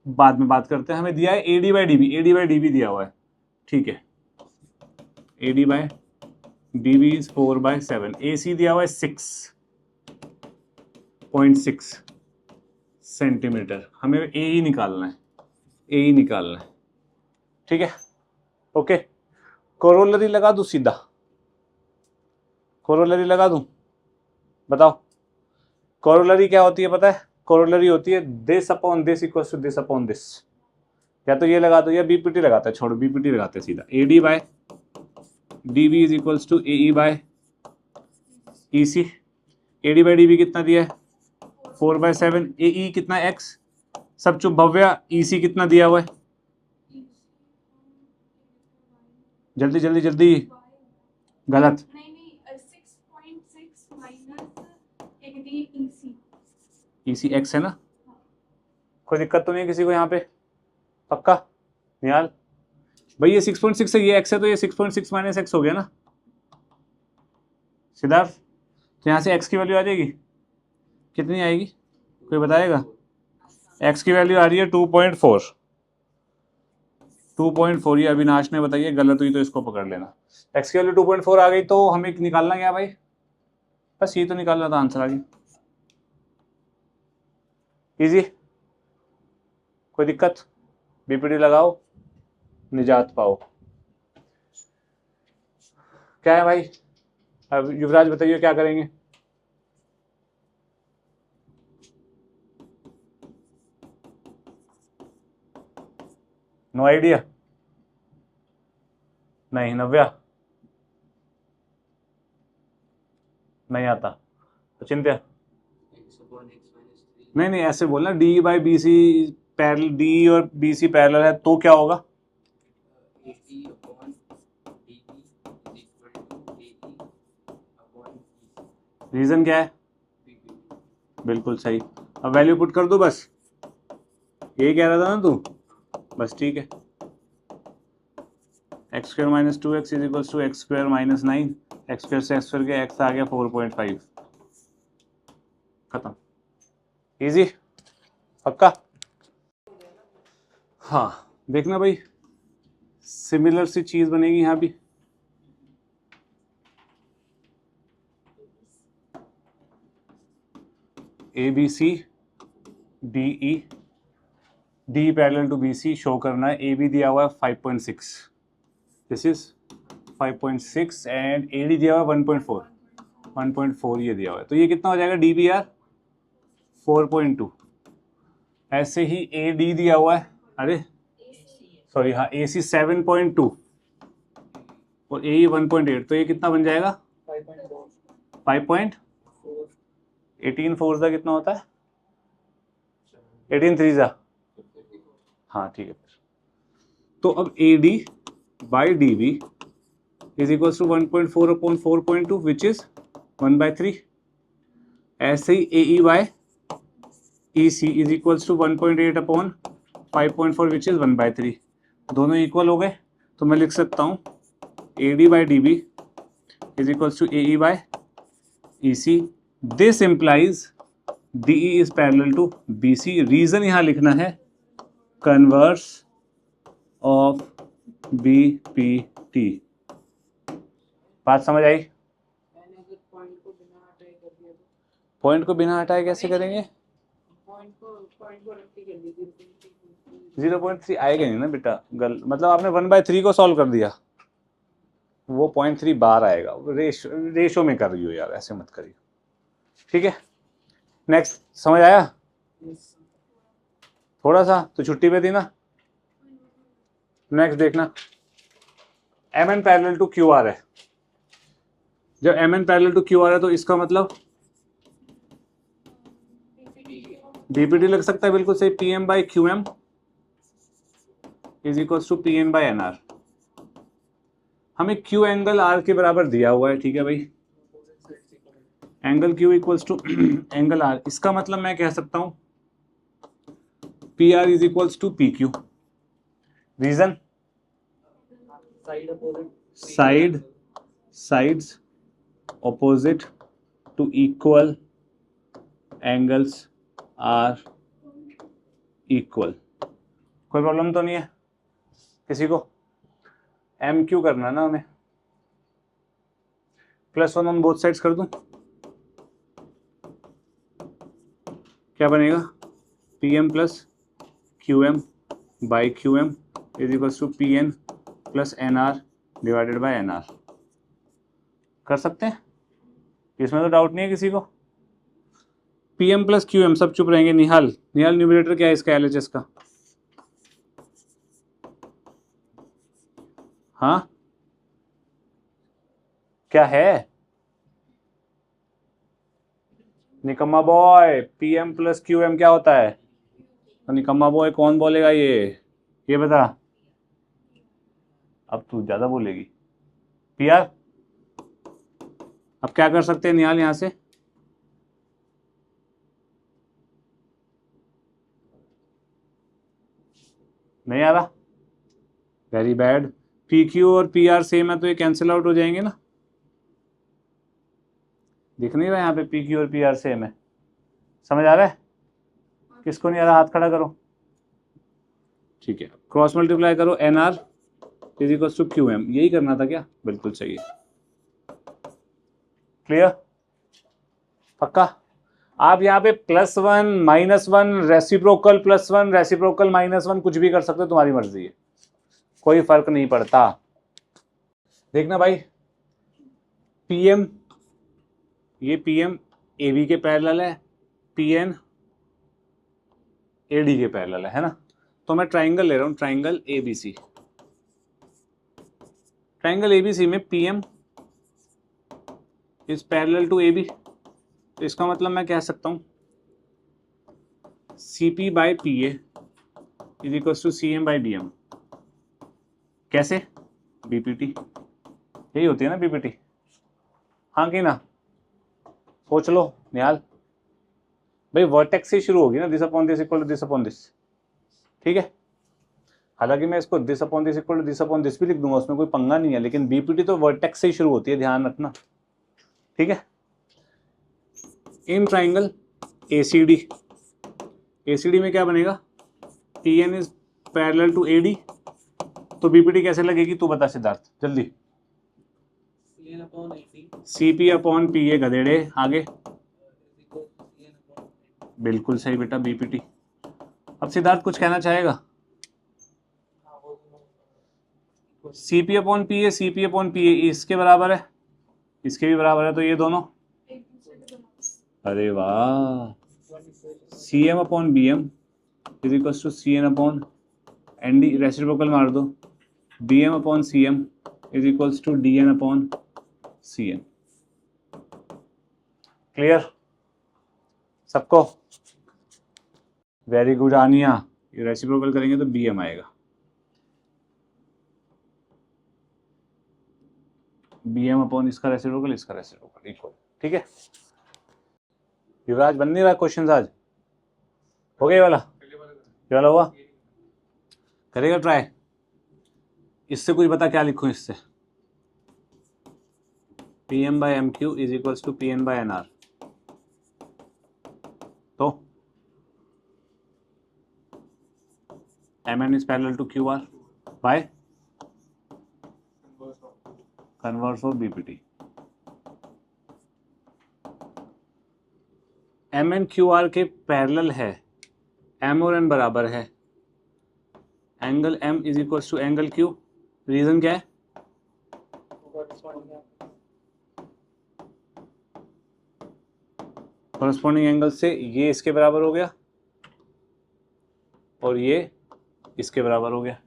Speaker 1: बाद में बात करते हैं। हमें दिया है A D by D B, A D by D B दिया हुआ है, ठीक है। A D by D B is 4/7, A C दिया हुआ है 6.6 सेंटीमीटर। हमें ए ही निकालना है, ए ही निकालना है, ठीक है। ओके, कोरोलरी लगा दूं सीधा, कोरोलरी लगा दूं, बताओ कोरोलरी क्या होती है पता है? कोरोलरी होती है this upon this equals to this upon this. या तो ये लगा दो या बीपीटी लगाता है, छोड़ो बीपीटी लगाते हैं सीधा। A D by D B is equals to A E by E C. A D by D B कितना दिया है? 4/7। ए ई कितना एक्स, सब चुप भव्या। ई सी कितना दिया हुआ है? जल्दी जल्दी जल्दी, गलत।
Speaker 3: नहीं 6.6 माइनस EC।
Speaker 1: ई सी एक्स है ना? कोई दिक्कत तो नहीं है किसी को यहाँ पे? पक्का निहाल भाई, ये 6.6 है, ये एक्स है, तो ये 6.6 माइनस एक्स हो गया ना सिद्धार्थ। तो यहाँ से एक्स की वैल्यू आ जाएगी, कितनी आएगी कोई बताएगा? एक्स की वैल्यू आ रही है 2.4। 2.4 ये अविनाश ने बताइए, गलत हुई तो इसको पकड़ लेना। एक्स की वैल्यू 2.4 आ गई, तो हमें निकालना क्या भाई? बस ये तो निकालना था, आंसर आ गया। इजी, कोई दिक्कत? बीपीडी लगाओ, निजात पाओ। क्या है भाई? अब युवराज बताइए क्या करेंगे? No idea? नहीं नव्या नहीं आता तो चिंत्या नहीं ऐसे बोलना, D by B C parallel, D और बी सी पैरेलल है तो क्या होगा? रीजन क्या है? बिल्कुल सही। अब वैल्यू पुट कर दो बस, यही कह रहा था ना तू? बस ठीक है। X square minus 2x is equals to x square minus 9। X square से एक्स स्क्वायर के एक्स आ गया 4.5। खत्म। इजी, पक्का? हाँ देखना भाई, सिमिलर सी चीज बनेगी यहाँ भी। A B C D E, D parallel to B C show करना है। ए बी दिया हुआ है 5.6, this is 5.6 and A D दिया हुआ है 1.4। 1.4 ये दिया हुआ है, तो ये कितना हो जाएगा? D B are 4.2। ऐसे ही ए डी दिया हुआ है, अरे सॉरी हाँ, ए सी 7.2 और ए 1.8, तो ये कितना बन जाएगा? 5.4। 18 4 का कितना होता है? 18 3 जा, हाँ ठीक है। तो अब A D by D B is equals to 1.4 upon 4.2 which is 1/3। ऐसे ही A E by E C is equals to 1.8 upon 5.4 which is 1/3। दोनों इक्वल हो गए, तो मैं लिख सकता हूँ A D by D B is equals to A E by E C. This implies D E is parallel to B C. Reason यहाँ लिखना है converse of B P T. बात समझ आई? पॉइंट को बिना हटाए कैसे करेंगे? 0.3 आएगा नहीं ना बेटा, मतलब आपने 1/3 को सॉल्व कर दिया, वो 0.3 बार आएगा। रेशो में कर रही हो यार, ऐसे मत करिए, ठीक है। नेक्स्ट, समझ आया? थोड़ा सा तो छुट्टी पे थी ना। नेक्स्ट देखना, M N parallel to Q R है। जब M N parallel to Q R है तो इसका मतलब बीपीटी लग सकता है, बिल्कुल सही। P M by Q M is equal to P N by N R. हमें क्यू एंगल आर के बराबर दिया हुआ है, ठीक है भाई। Angle Q equals to angle R, इसका मतलब मैं कह सकता हूं P R is equals to P Q. Reason, sides opposite to equal angles are equal. कोई प्रॉब्लम तो नहीं है किसी को? एम क्यू करना है ना हमें, +1 ऑन बोथ साइड्स कर दूं, क्या बनेगा? P M plus Q M by Q M is equals to P N plus N R divided by N R. कर सकते हैं, इसमें तो डाउट नहीं है किसी को? P M plus Q M, सब चुप रहेंगे। निहाल न्यूमरेटर क्या है इसका, एल एच एस का? हाँ क्या है? निकम्मा boy, P M plus Q M क्या होता है? तो निकम्मा बॉय कौन बोलेगा ये बता। अब तू ज्यादा बोलेगी। पी आर, अब क्या कर सकते हैं निहाल यहां से? नहीं आ रहा, वेरी बैड। पी क्यू और पी आर सेम है तो ये कैंसिल आउट हो जाएंगे ना। दिख नहीं रहा यहाँ पे पी क्यू और पी आर सेम है? समझ आ रहा है? किसको नहीं आ रहा हाथ खड़ा करो। ठीक है, क्रॉस मल्टीप्लाई करो N R is equal to Q M, यही करना था क्या? बिल्कुल सही है। क्लियर? पक्का? आप यहाँ पे +1 -1 रेसिप्रोकल +1 रेसिप्रोकल -1 कुछ भी कर सकते हो, तुम्हारी मर्जी है, कोई फर्क नहीं पड़ता। देखना भाई, पीएम, ये पीएम एबी के पैरेलल है, पीएन एडी के पैरेलल है ना? तो मैं ट्राइंगल ले रहा हूं, ट्राइंगल एबीसी। ट्राइंगल एबीसी में PM is parallel to AB, तो इसका मतलब मैं कह सकता हूं CP by P A is equal to C M by B M. कैसे? बीपीटी, यही होती है ना बीपीटी? हाँ कि ना? सोच लो निहाल भाई, वर्टेक्स से शुरू होगी ना, this upon this equal to this upon this, ठीक है? हालांकि मैं इसको this upon this equal to this upon this भी लिख दूंगा, उसमें कोई पंगा नहीं है, लेकिन बीपीटी तो वर्टेक्स से ही शुरू होती है, ध्यान रखना, ठीक है? इन ट्राइंगल एसीडी, एसीडी में क्या बनेगा? TN is parallel to AD, तो बीपीटी कैसे लगेगी तू बता सिद्धार्थ जल्दी। सीपी अपॉन पी ए, गधेड़े आगे। बिल्कुल सही बेटा, बीपीटी। अब सिद्धार्थ कुछ कहना चाहेगा? सीपी अपॉन पी ए, सीपी अपॉन पी ए इसके बराबर है, इसके भी बराबर है, तो ये दोनों, अरे वाह, C M upon B M is equal to C N upon N D, reciprocal मार दो, B M upon C M is equals to D N upon C N. Clear सबको? वेरी गुड आनिया, ये रेसिप्रोकल करेंगे तो B M आएगा, B M upon इसका reciprocal, इसका reciprocal equal, ठीक है? युवराज बन नहीं रहा क्वेश्चन आज? हो गया वाला? ये वाला हुआ? करेगा ट्राई? इससे कुछ बता क्या लिखूं इससे? P M by M Q is equals to P N by N R, तो M N is parallel to Q R by converse of BPT. M N Q R के पैरेलल है, एम और एन बराबर है, angle M is equal to angle Q. Reason क्या है? Corresponding angle से ये इसके बराबर हो गया और ये इसके बराबर हो गया।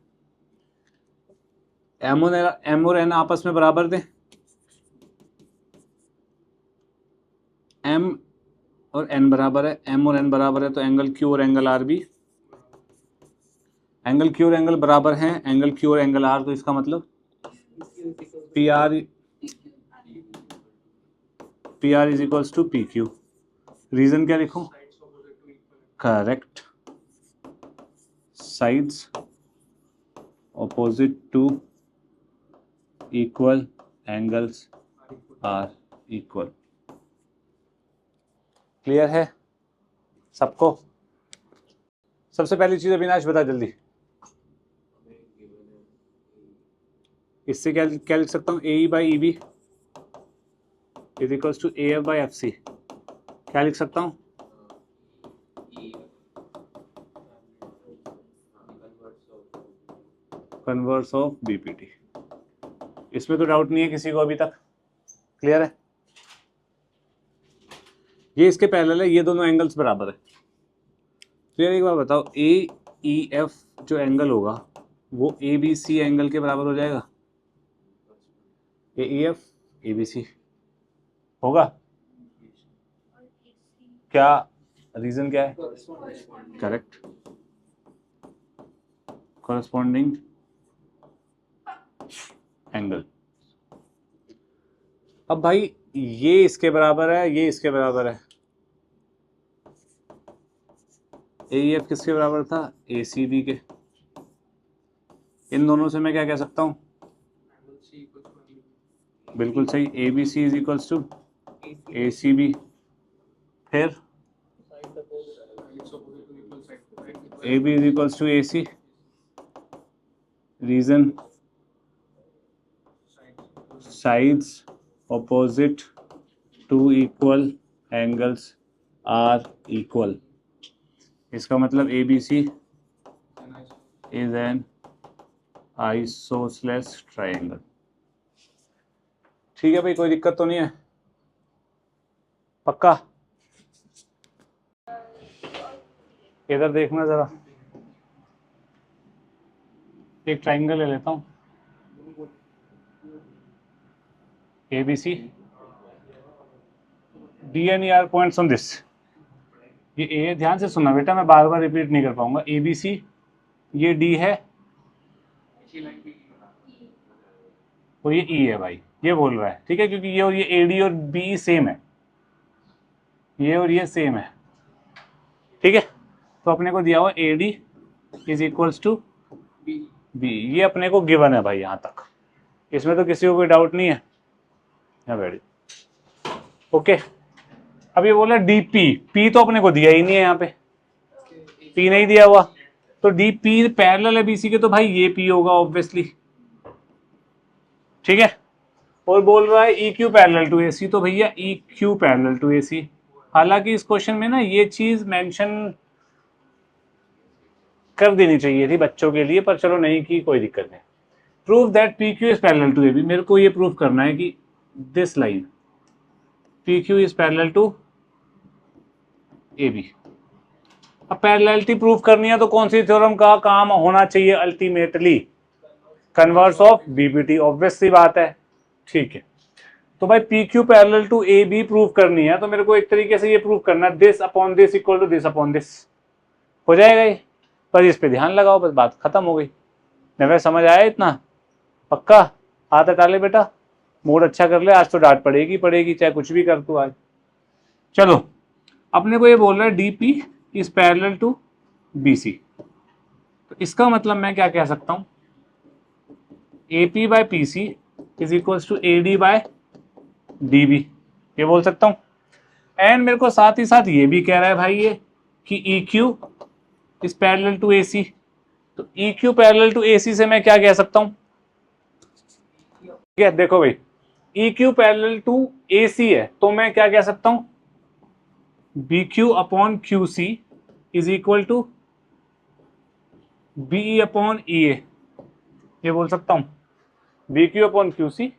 Speaker 1: एम और एन आपस में बराबर दें, और n बराबर है, m और n बराबर है, तो एंगल Q और एंगल R भी, एंगल Q और एंगल बराबर हैं, एंगल Q और एंगल R, तो इसका मतलब PR is equals to PQ। Reason क्या लिखूं? Correct, sides opposite to equal, angles are equal. Clear है सबको? सबसे पहली चीज अविनाश बता जल्दी, इससे क्या क्या लिख सकता हूँ? AE by EB is equals to AF by FC। क्या लिख सकता हूँ? Converse of BPT। इसमें तो डाउट नहीं है किसी को अभी तक? क्लियर है? ये इसके पैरेलल है, ये दोनों एंगल्स बराबर है। तो यार एक बार बताओ, AEF जो एंगल होगा वो ABC एंगल के बराबर हो जाएगा? AEF ABC होगा? क्या रीजन क्या है? Correct, corresponding angle. अब भाई ये इसके बराबर है, ये इसके बराबर है। AEF किसके बराबर था? ACB के। इन दोनों से मैं क्या कह सकता हूँ? बिल्कुल सही, ABC is equals to ACB। फिर AB is equals to AC। Reason sides opposite to equal, angles are equal. इसका मतलब ABC is an isosceles triangle. ठीक है भाई, कोई दिक्कत तो नहीं है? पक्का? इधर देखना जरा, एक ट्रायंगल ले लेता हूं ABC, D and E are points on this। ये A, ध्यान से सुनना बेटा, मैं बार बार रिपीट नहीं कर पाऊंगा। ABC, ये D है और ये E है भाई, ये बोल रहा है, ठीक है? क्योंकि ये और ये AD और BE सेम है, ये और ये सेम है, ठीक है? तो अपने को दिया हुआ AD is equals to B, ये अपने को गिवन है भाई, यहां तक इसमें तो किसी को कोई डाउट नहीं है? Very okay. अब ये बोला DP, P तो अपने को दिया ही नहीं है, यहाँ पे P नहीं दिया हुआ, तो DP पैरेलल है BC के, तो भाई ये P होगा ऑब्वियसली, ठीक है? और बोल रहा है EQ पैरेलल टू AC, तो भैया EQ पैरेलल टू AC। हालांकि इस क्वेश्चन में ना ये चीज मेंशन कर देनी चाहिए थी बच्चों के लिए, पर चलो नहीं की, कोई दिक्कत नहीं। Prove that PQ is parallel to AB। मेरे को ये प्रूव करना है कि this line PQ is parallel to AB। अब पैरेललिटी प्रूव करनी है तो कौन सी थ्योरम का काम होना चाहिए ultimately? Converse of BPT, obvious सी बात है, ठीक है? तो भाई PQ parallel to AB prove करनी है, तो मेरे को एक तरीके से ये प्रूव करना है this upon this equal to this upon this. हो जाएगा ये? पर इस पे ध्यान लगाओ, बस बात खत्म हो गई। नवे समझ आया इतना? पक्का? हाथ हटा ले बेटा, मूड अच्छा कर ले, आज तो डांट पड़ेगी पड़ेगी, चाहे कुछ भी कर तू आज। चलो, अपने को ये बोल रहा है DP is parallel to BC, तो इसका मतलब मैं क्या कह सकता हूं? AP by PC is equals to AD by DB, ये बोल सकता हूं। एंड मेरे को साथ ही साथ ये भी कह रहा है भाई ये कि EQ is parallel to AC, तो EQ पैरेलल टू AC से मैं क्या कह सकता हूं? ठीक है, देखो भाई, EQ पैरेलल टू AC है, तो मैं क्या कह सकता हूं? BQ upon QC is equal to BE upon EA, ये बोल सकता हूं। BQ upon QC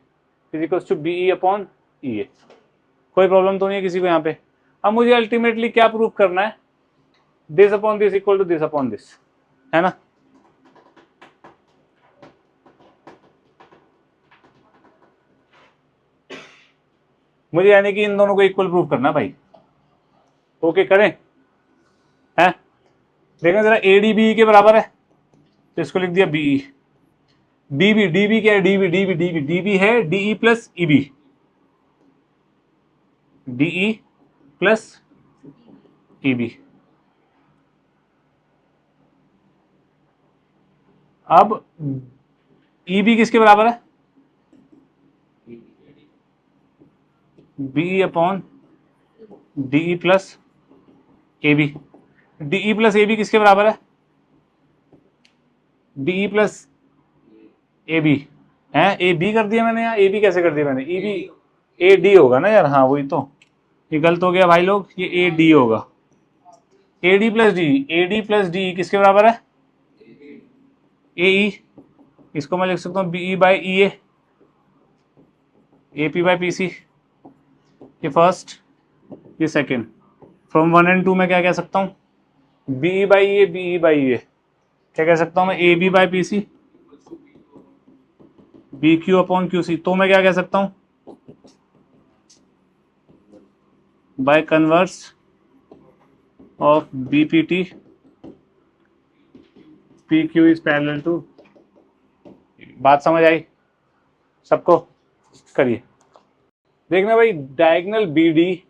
Speaker 1: is equal to BE upon EA। कोई प्रॉब्लम तो नहीं है किसी को यहाँ पे? अब मुझे अल्टीमेटली क्या प्रूव करना है? This upon this equal to this upon this, है ना? मुझे यानी कि इन दोनों को इक्वल प्रूव करना भाई, ओके करें हैं? देखना जरा, ए डी बी के बराबर है तो इसको लिख दिया बीई। डीबी, डीबी क्या है? डीबी डीबी डीबी डीबी है DE plus EB, DE plus EB. अब ईबी किसके बराबर है? BE upon DE plus AB. DE plus AB किसके बराबर है? डीई प्लस ए बी है। ए बी कर दिया मैंने, यहाँ ए बी कैसे कर दिया मैंने? ई बी ए डी होगा ना यार, हाँ वही तो, ये गलत हो गया भाई लोग, ये ए डी होगा। ए डी प्लस डी, ए डी प्लस डी किसके बराबर है? ए ई, इसको मैं लिख सकता हूँ B E by E A P by P C. ये फर्स्ट, ये सेकेंड। फ्रॉम 1 and 2 में क्या कह सकता हूँ? B E by A, B E by A. क्या कह सकता हूँ मैं? A B by P C, B Q upon Q C. तो मैं क्या कह सकता हूँ? By converse of B P T P Q is parallel to. बात समझ आई सबको? करिए। देखना भाई, diagonal B D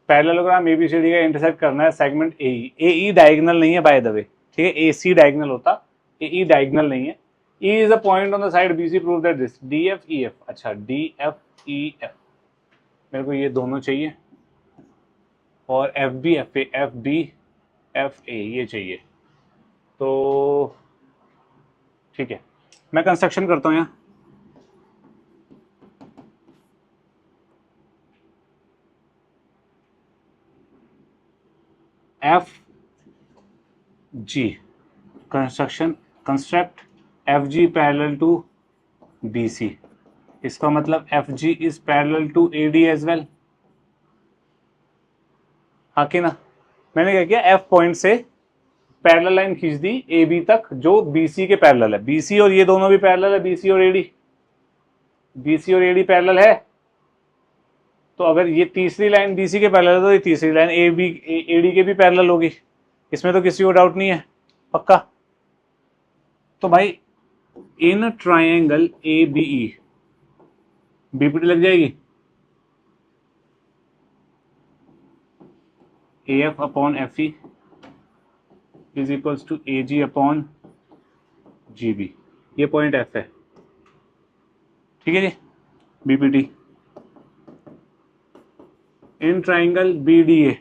Speaker 1: parallelogram ABCD का इंटरसेक्ट करना है सेगमेंट ए ई डायगोनल नहीं है बाय द वे, ठीक है? ए सी डायगोनल होता, ए ई डायगोनल नहीं है। E is a point on the side B C, prove that this D F E F. अच्छा, डी एफ ई एफ मेरे को ये दोनों चाहिए, और एफ बी एफ ए ये चाहिए। तो ठीक है, मैं कंस्ट्रक्शन करता हूँ यहाँ। F G construct F G parallel to B C. इसका मतलब F G is parallel to A D as well, हाँ कि ना? मैंने क्या किया, एफ पॉइंट से पैरेलल लाइन खींच दी ए बी तक जो बी सी के पैरेलल है। बी सी और ये दोनों भी पैरेलल है, बी सी और एडी, बी सी और एडी पैरेलल है। तो अगर ये तीसरी लाइन बी सी के पैरेलल है तो ये तीसरी line A B A D के भी पैरेलल होगी। इसमें तो किसी को डाउट नहीं है, पक्का? तो भाई in triangle A B E BPT लग जाएगी। A F upon F E is equals to A G upon G B. ये पॉइंट एफ है, ठीक है जी? BPT in triangle B D A,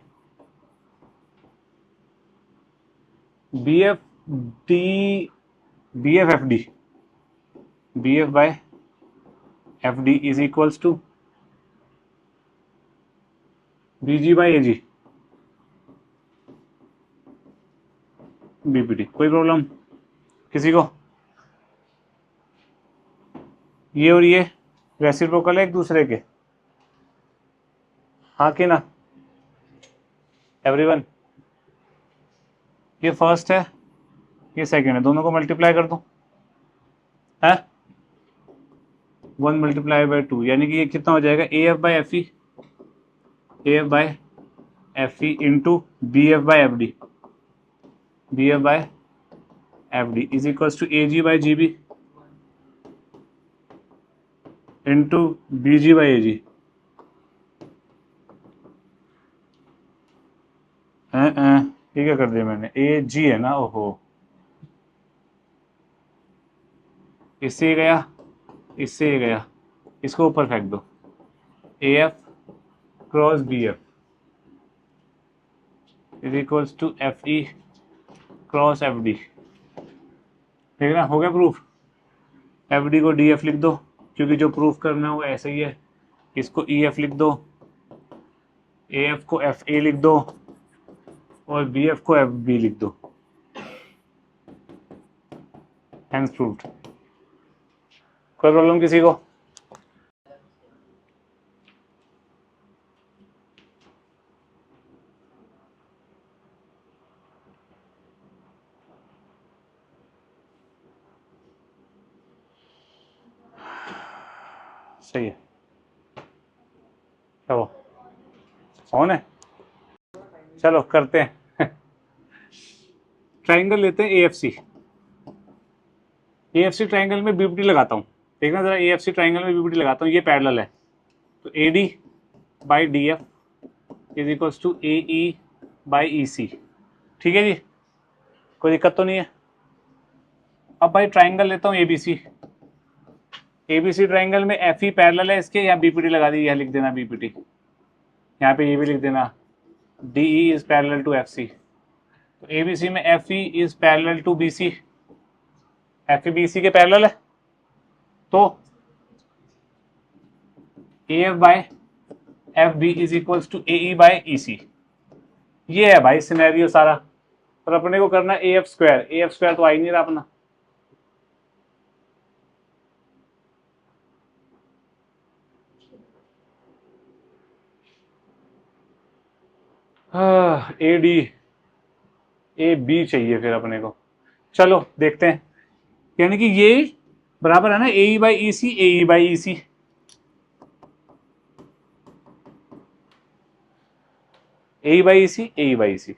Speaker 1: B F D, B F F D, B F by F D is equals to B G by A G BPT. कोई problem किसी को? ये और ये रेसिप्रोकल है एक दूसरे के, हाँ कि ना एवरीवन? ये फर्स्ट है, ये सेकंड है, दोनों को मल्टीप्लाई कर दो, है 1 मल्टीप्लाई बाई 2, यानी कि ये कितना हो जाएगा? A F by F E, A F by F E into B F by F D, B F by F D is equals to A G by G B into B G by A G. ये क्या कर दिया मैंने? ए जी है ना, ओहो, इससे ये गया, इससे ये गया, इसको ऊपर फेंक दो। A F cross B F is equals to F E cross F D. ठीक है ना? हो गया प्रूफ। एफ डी को डी एफ लिख दो, क्योंकि जो प्रूफ करना है वो ऐसे ही है। इसको ई एफ लिख दो, ए एफ को एफ ए लिख दो, और बी एफ को एफ बी लिख दो। Hence proved. कोई प्रॉब्लम किसी को? सही है, क्या वो ऑन है? चलो करते हैं। ट्राइंगल लेते हैं AFC। AFC ट्राइंगल में बीपीटी लगाता हूँ, देखना जरा, AFC ट्राइंगल में बीपीटी लगाता हूँ, ये पैरेलल है, तो AD by DF is equals to AE by EC। ठीक है जी, कोई दिक्कत तो नहीं है। अब भाई ट्राइंगल लेता हूँ ABC। ABC ट्राइंगल में FE पैरेलल है इसके, यहाँ BPT लगा दी, यहाँ लिख देना BPT, यहाँ पे ये भी लिख देना DE is parallel to FC। तो ABC में FE is parallel to BC, FE BC के पैरेलल है, तो AF by FB is equals to AE by EC। ये है भाई सिनेरियो सारा, और अपने को करना AF स्क्वायर तो आ ही नहीं रहा अपना। AD AB चाहिए फिर अपने को, चलो देखते हैं, यानी कि ये बराबर है ना AE by EC, AE by EC। AE by EC, AE by EC,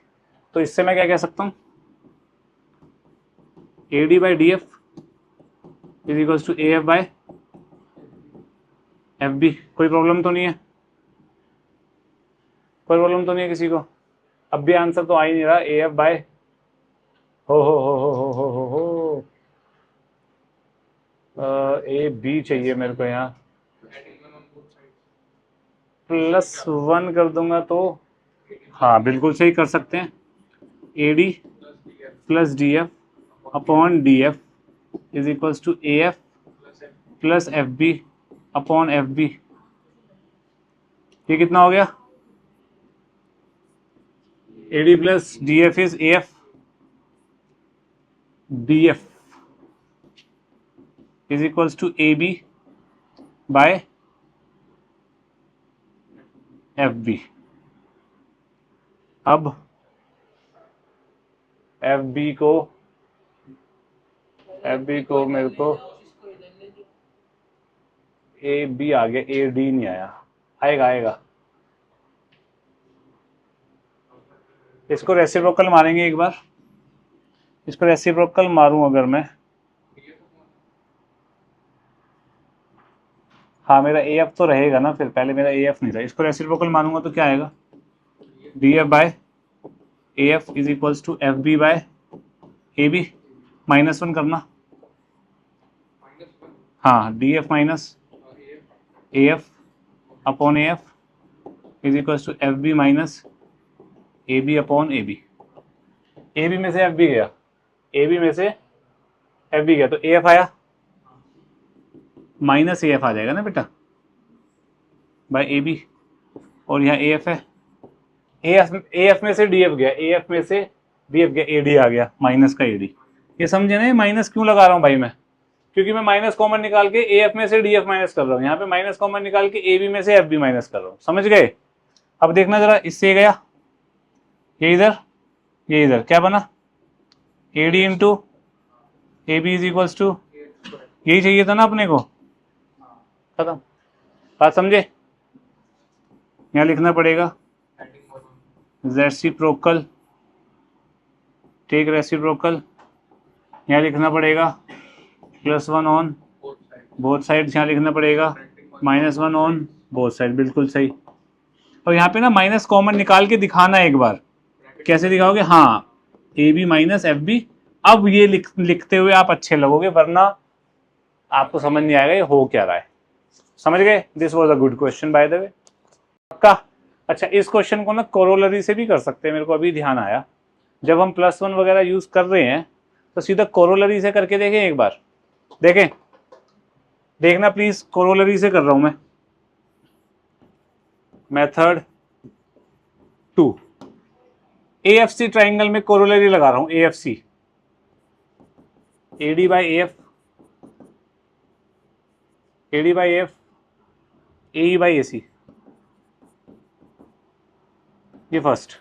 Speaker 1: तो इससे मैं क्या कह सकता हूं, AD by DF is equals to AF by FB। कोई प्रॉब्लम तो नहीं है, कोई प्रॉब्लम तो नहीं है किसी को? अब भी आंसर तो आ ही नहीं रहा, AF बाय हो AB चाहिए मेरे को, यहाँ +1 कर दूंगा तो हाँ बिल्कुल सही कर सकते हैं। AD plus DF upon DF is equals to AF plus FB upon FB। ये कितना हो गया? AD plus DF is AF, DF is equals to AB by FB। अब FB को मेरे को AB आ गया, AD नहीं आया, आएगा। इसको रेसिप्रोकल मारेंगे एक बार, इसको रेसिप्रोकल मारूं अगर मैं, हाँ मेरा AF तो रहेगा ना, फिर पहले मेरा AF नहीं था, इसको रेसिप्रोकल मारूंगा तो क्या आएगा, DF by AF is equals to FB by AB, -1 करना, हाँ DF minus AF upon AF is equals to FB minus AB upon AB। AB में से FB गया, AB में से FB गया, तो AF आया, माइनस AF आ जाएगा ना बेटा बाय AB, और यहाँ AF है, AF में से DF गया, AF में से DF गया, AD आ गया, माइनस का AD। ये समझे ना, ये माइनस क्यों लगा रहा हूँ भाई मैं, क्योंकि मैं माइनस कॉमन निकाल के AF में से DF माइनस कर रहा हूँ, यहाँ पे माइनस कॉमन निकाल के AB में से FB माइनस कर रहा हूँ, समझ गए? अब देखना जरा, इससे गया ये इधर क्या बना, AD into AB is equals to, यही चाहिए था ना अपने को, खत्म, बात समझे? यहाँ लिखना पड़ेगा रेसिप्रोकल, टेक रेसिप्रोकल, यहाँ लिखना पड़ेगा +1 ऑन बोथ साइड, यहाँ लिखना पड़ेगा -1 ऑन बोथ साइड, बिल्कुल सही। और यहाँ पे ना माइनस कॉमन निकाल के दिखाना एक बार, कैसे दिखाओगे, हाँ AB माइनस FB। अब ये लिखते हुए आप अच्छे लगोगे, वरना आपको समझ नहीं आएगा ये हो क्या रहा है, समझ गए? This was a good question by the way, पक्का? अच्छा, इस क्वेश्चन को ना कोरोलरी से भी कर सकते हैं, मेरे को अभी ध्यान आया, जब हम +1 वगैरह यूज कर रहे हैं तो सीधा कोरोलरी से करके देखें एक बार, देखें, देखना प्लीज, कोरोलरी से कर रहा हूं मैं, मेथड 2, AFC ट्राइंगल में कोरोलरी लगा रहा हूं, AFC, AD by AF, AD by AF, AE by AC, ये फर्स्ट।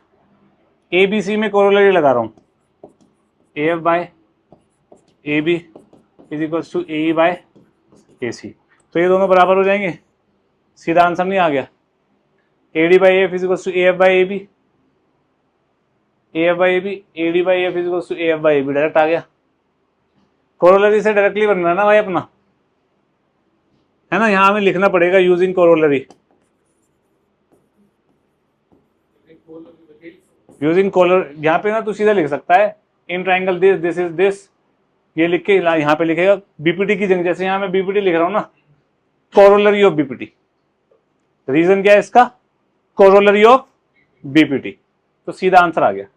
Speaker 1: ABC में कोरोलरी लगा रहा हूं, AF by AB is equals to AE by AC, तो ये दोनों बराबर हो जाएंगे, सीधा आंसर नहीं आ गया, AD by AF is equals to AF by AB, A F by A B, A D by F is to A F by A B, direct आ गया। कोरोलरी से डायरेक्टली बनना है ना भाई अपना, है ना। यहां हमें लिखना पड़ेगा यूजिंग कोरोलरी, यूजिंग कोरोलरी। यहाँ पे ना तू सीधा लिख सकता है in triangle this this is this, ये लिख के यहाँ पे लिखेगा बीपीटी की जगह, जैसे यहाँ मैं बीपीटी लिख रहा हूँ ना, कोरोलरी ऑफ बीपीटी। रीजन क्या है इसका? Corollary of BPT. तो सीधा आंसर आ गया।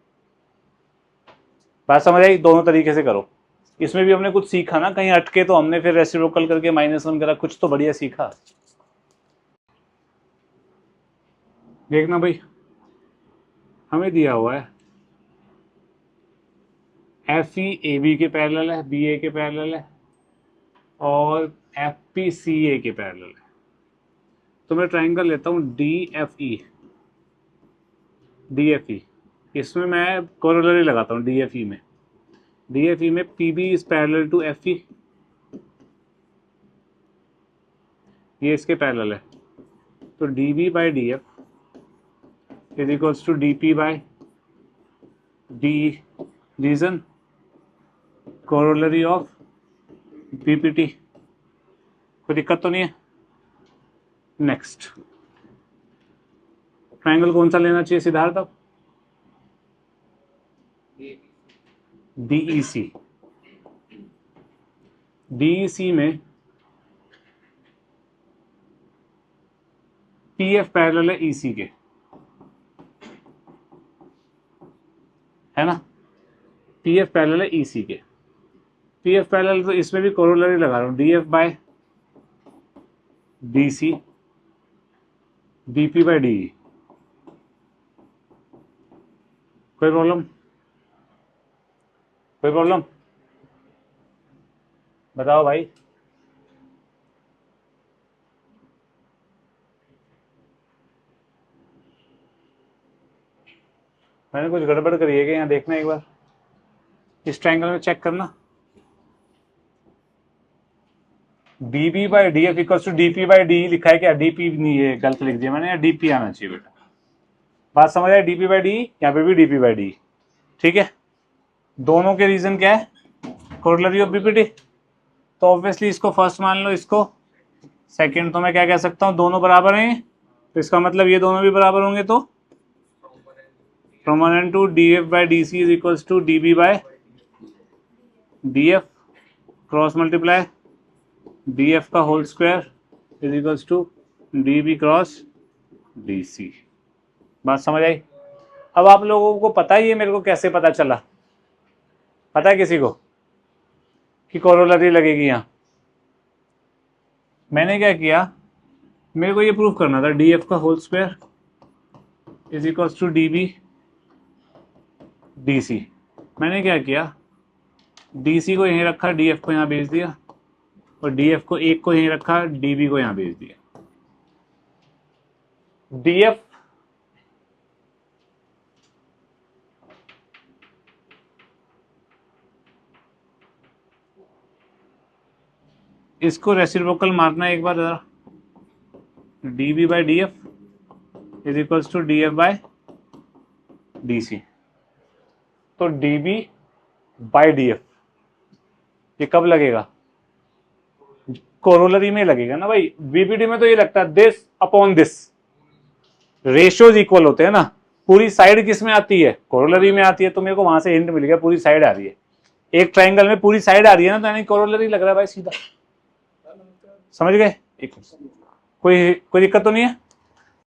Speaker 1: बात समझ आई? दोनों तरीके से करो। इसमें भी हमने कुछ सीखा ना, कहीं अटके तो हमने फिर रेसिप्रोकल करके -1 करा, कुछ तो बढ़िया सीखा। देखना भाई, हमें दिया हुआ है एफ ई ए बी के पैरेलल है, बी ए के पैरेलल है, और एफ पी सी ए के पैरेलल है। तो मैं ट्राइंगल लेता हूँ डी एफ ई, डी एफ ई। इसमें मैं कोरोलरी लगाता हूँ डी एफ ई में। डी एफ ई में P B is parallel to F E, ये इसके पैरेलल है। तो D B by D F is equals to D P by D, reason corollary of BPT. कोई दिक्कत तो नहीं है? नेक्स्ट, ट्राइंगल कौन सा लेना चाहिए सिद्धार्थ? अब डीईसी। डीईसी में पीएफ पैरेलल है ईसी के, है ना। पीएफ पैरेलल है ईसी के। पीएफ पैरेलल तो इसमें भी कोरोलरी लगा रहा हूं, DF by DC, DP by DE. कोई प्रॉब्लम? कोई प्रॉब्लम बताओ भाई। मैंने कुछ गड़बड़ करी है क्या? यहाँ देखना एक बार, इस ट्रायंगल में चेक करना। D B by D F equals to D P by D लिखा है क्या? डी पी नहीं, है गलत लिख दिया मैंने, डी पी आना चाहिए बेटा। बात समझ आए? डी पी बाई डी, यहाँ पे भी डी पी बाई डी, ठीक है। दोनों के रीजन क्या है? Corollary of BPT. तो ऑब्वियसली इसको फर्स्ट मान लो, इसको सेकंड। तो मैं क्या कह सकता हूँ? दोनों बराबर हैं, तो इसका मतलब ये दोनों भी बराबर होंगे। तो from 1 and 2 D F by D C is equals to D B by D F cross multiply D F का whole square is equals to D B cross D C. बात समझ आई? अब आप लोगों को पता ही है मेरे को कैसे पता चला? पता है किसी को कि कोरोलरी लगेगी यहाँ? मैंने क्या किया, मेरे को ये प्रूफ करना था डी एफ का whole square is equals to D B D C. मैंने क्या किया, डी सी को यहीं रखा, डी एफ को यहाँ भेज दिया, और डी एफ को एक को यहीं रखा, डी बी को यहाँ भेज दिया। डी एफ इसको रेसिप्रोकल मारना है एक बार जरा। D B by D F is equals to D F by D C. तो D B by D F ये कब लगेगा? कोरोलरी में लगेगा ना भाई। बीपीटी में तो ये लगता है this upon this, ratios equal होते हैं ना। पूरी साइड किस में आती है? कोरोलरी में आती है। तो मेरे को वहां से हिंट मिल गया, पूरी साइड आ रही है। एक ट्राइंगल में पूरी साइड आ रही है ना, तो यानी कोरोलरी लग रहा है भाई सीधा। समझ गए? कोई दिक्कत तो नहीं है?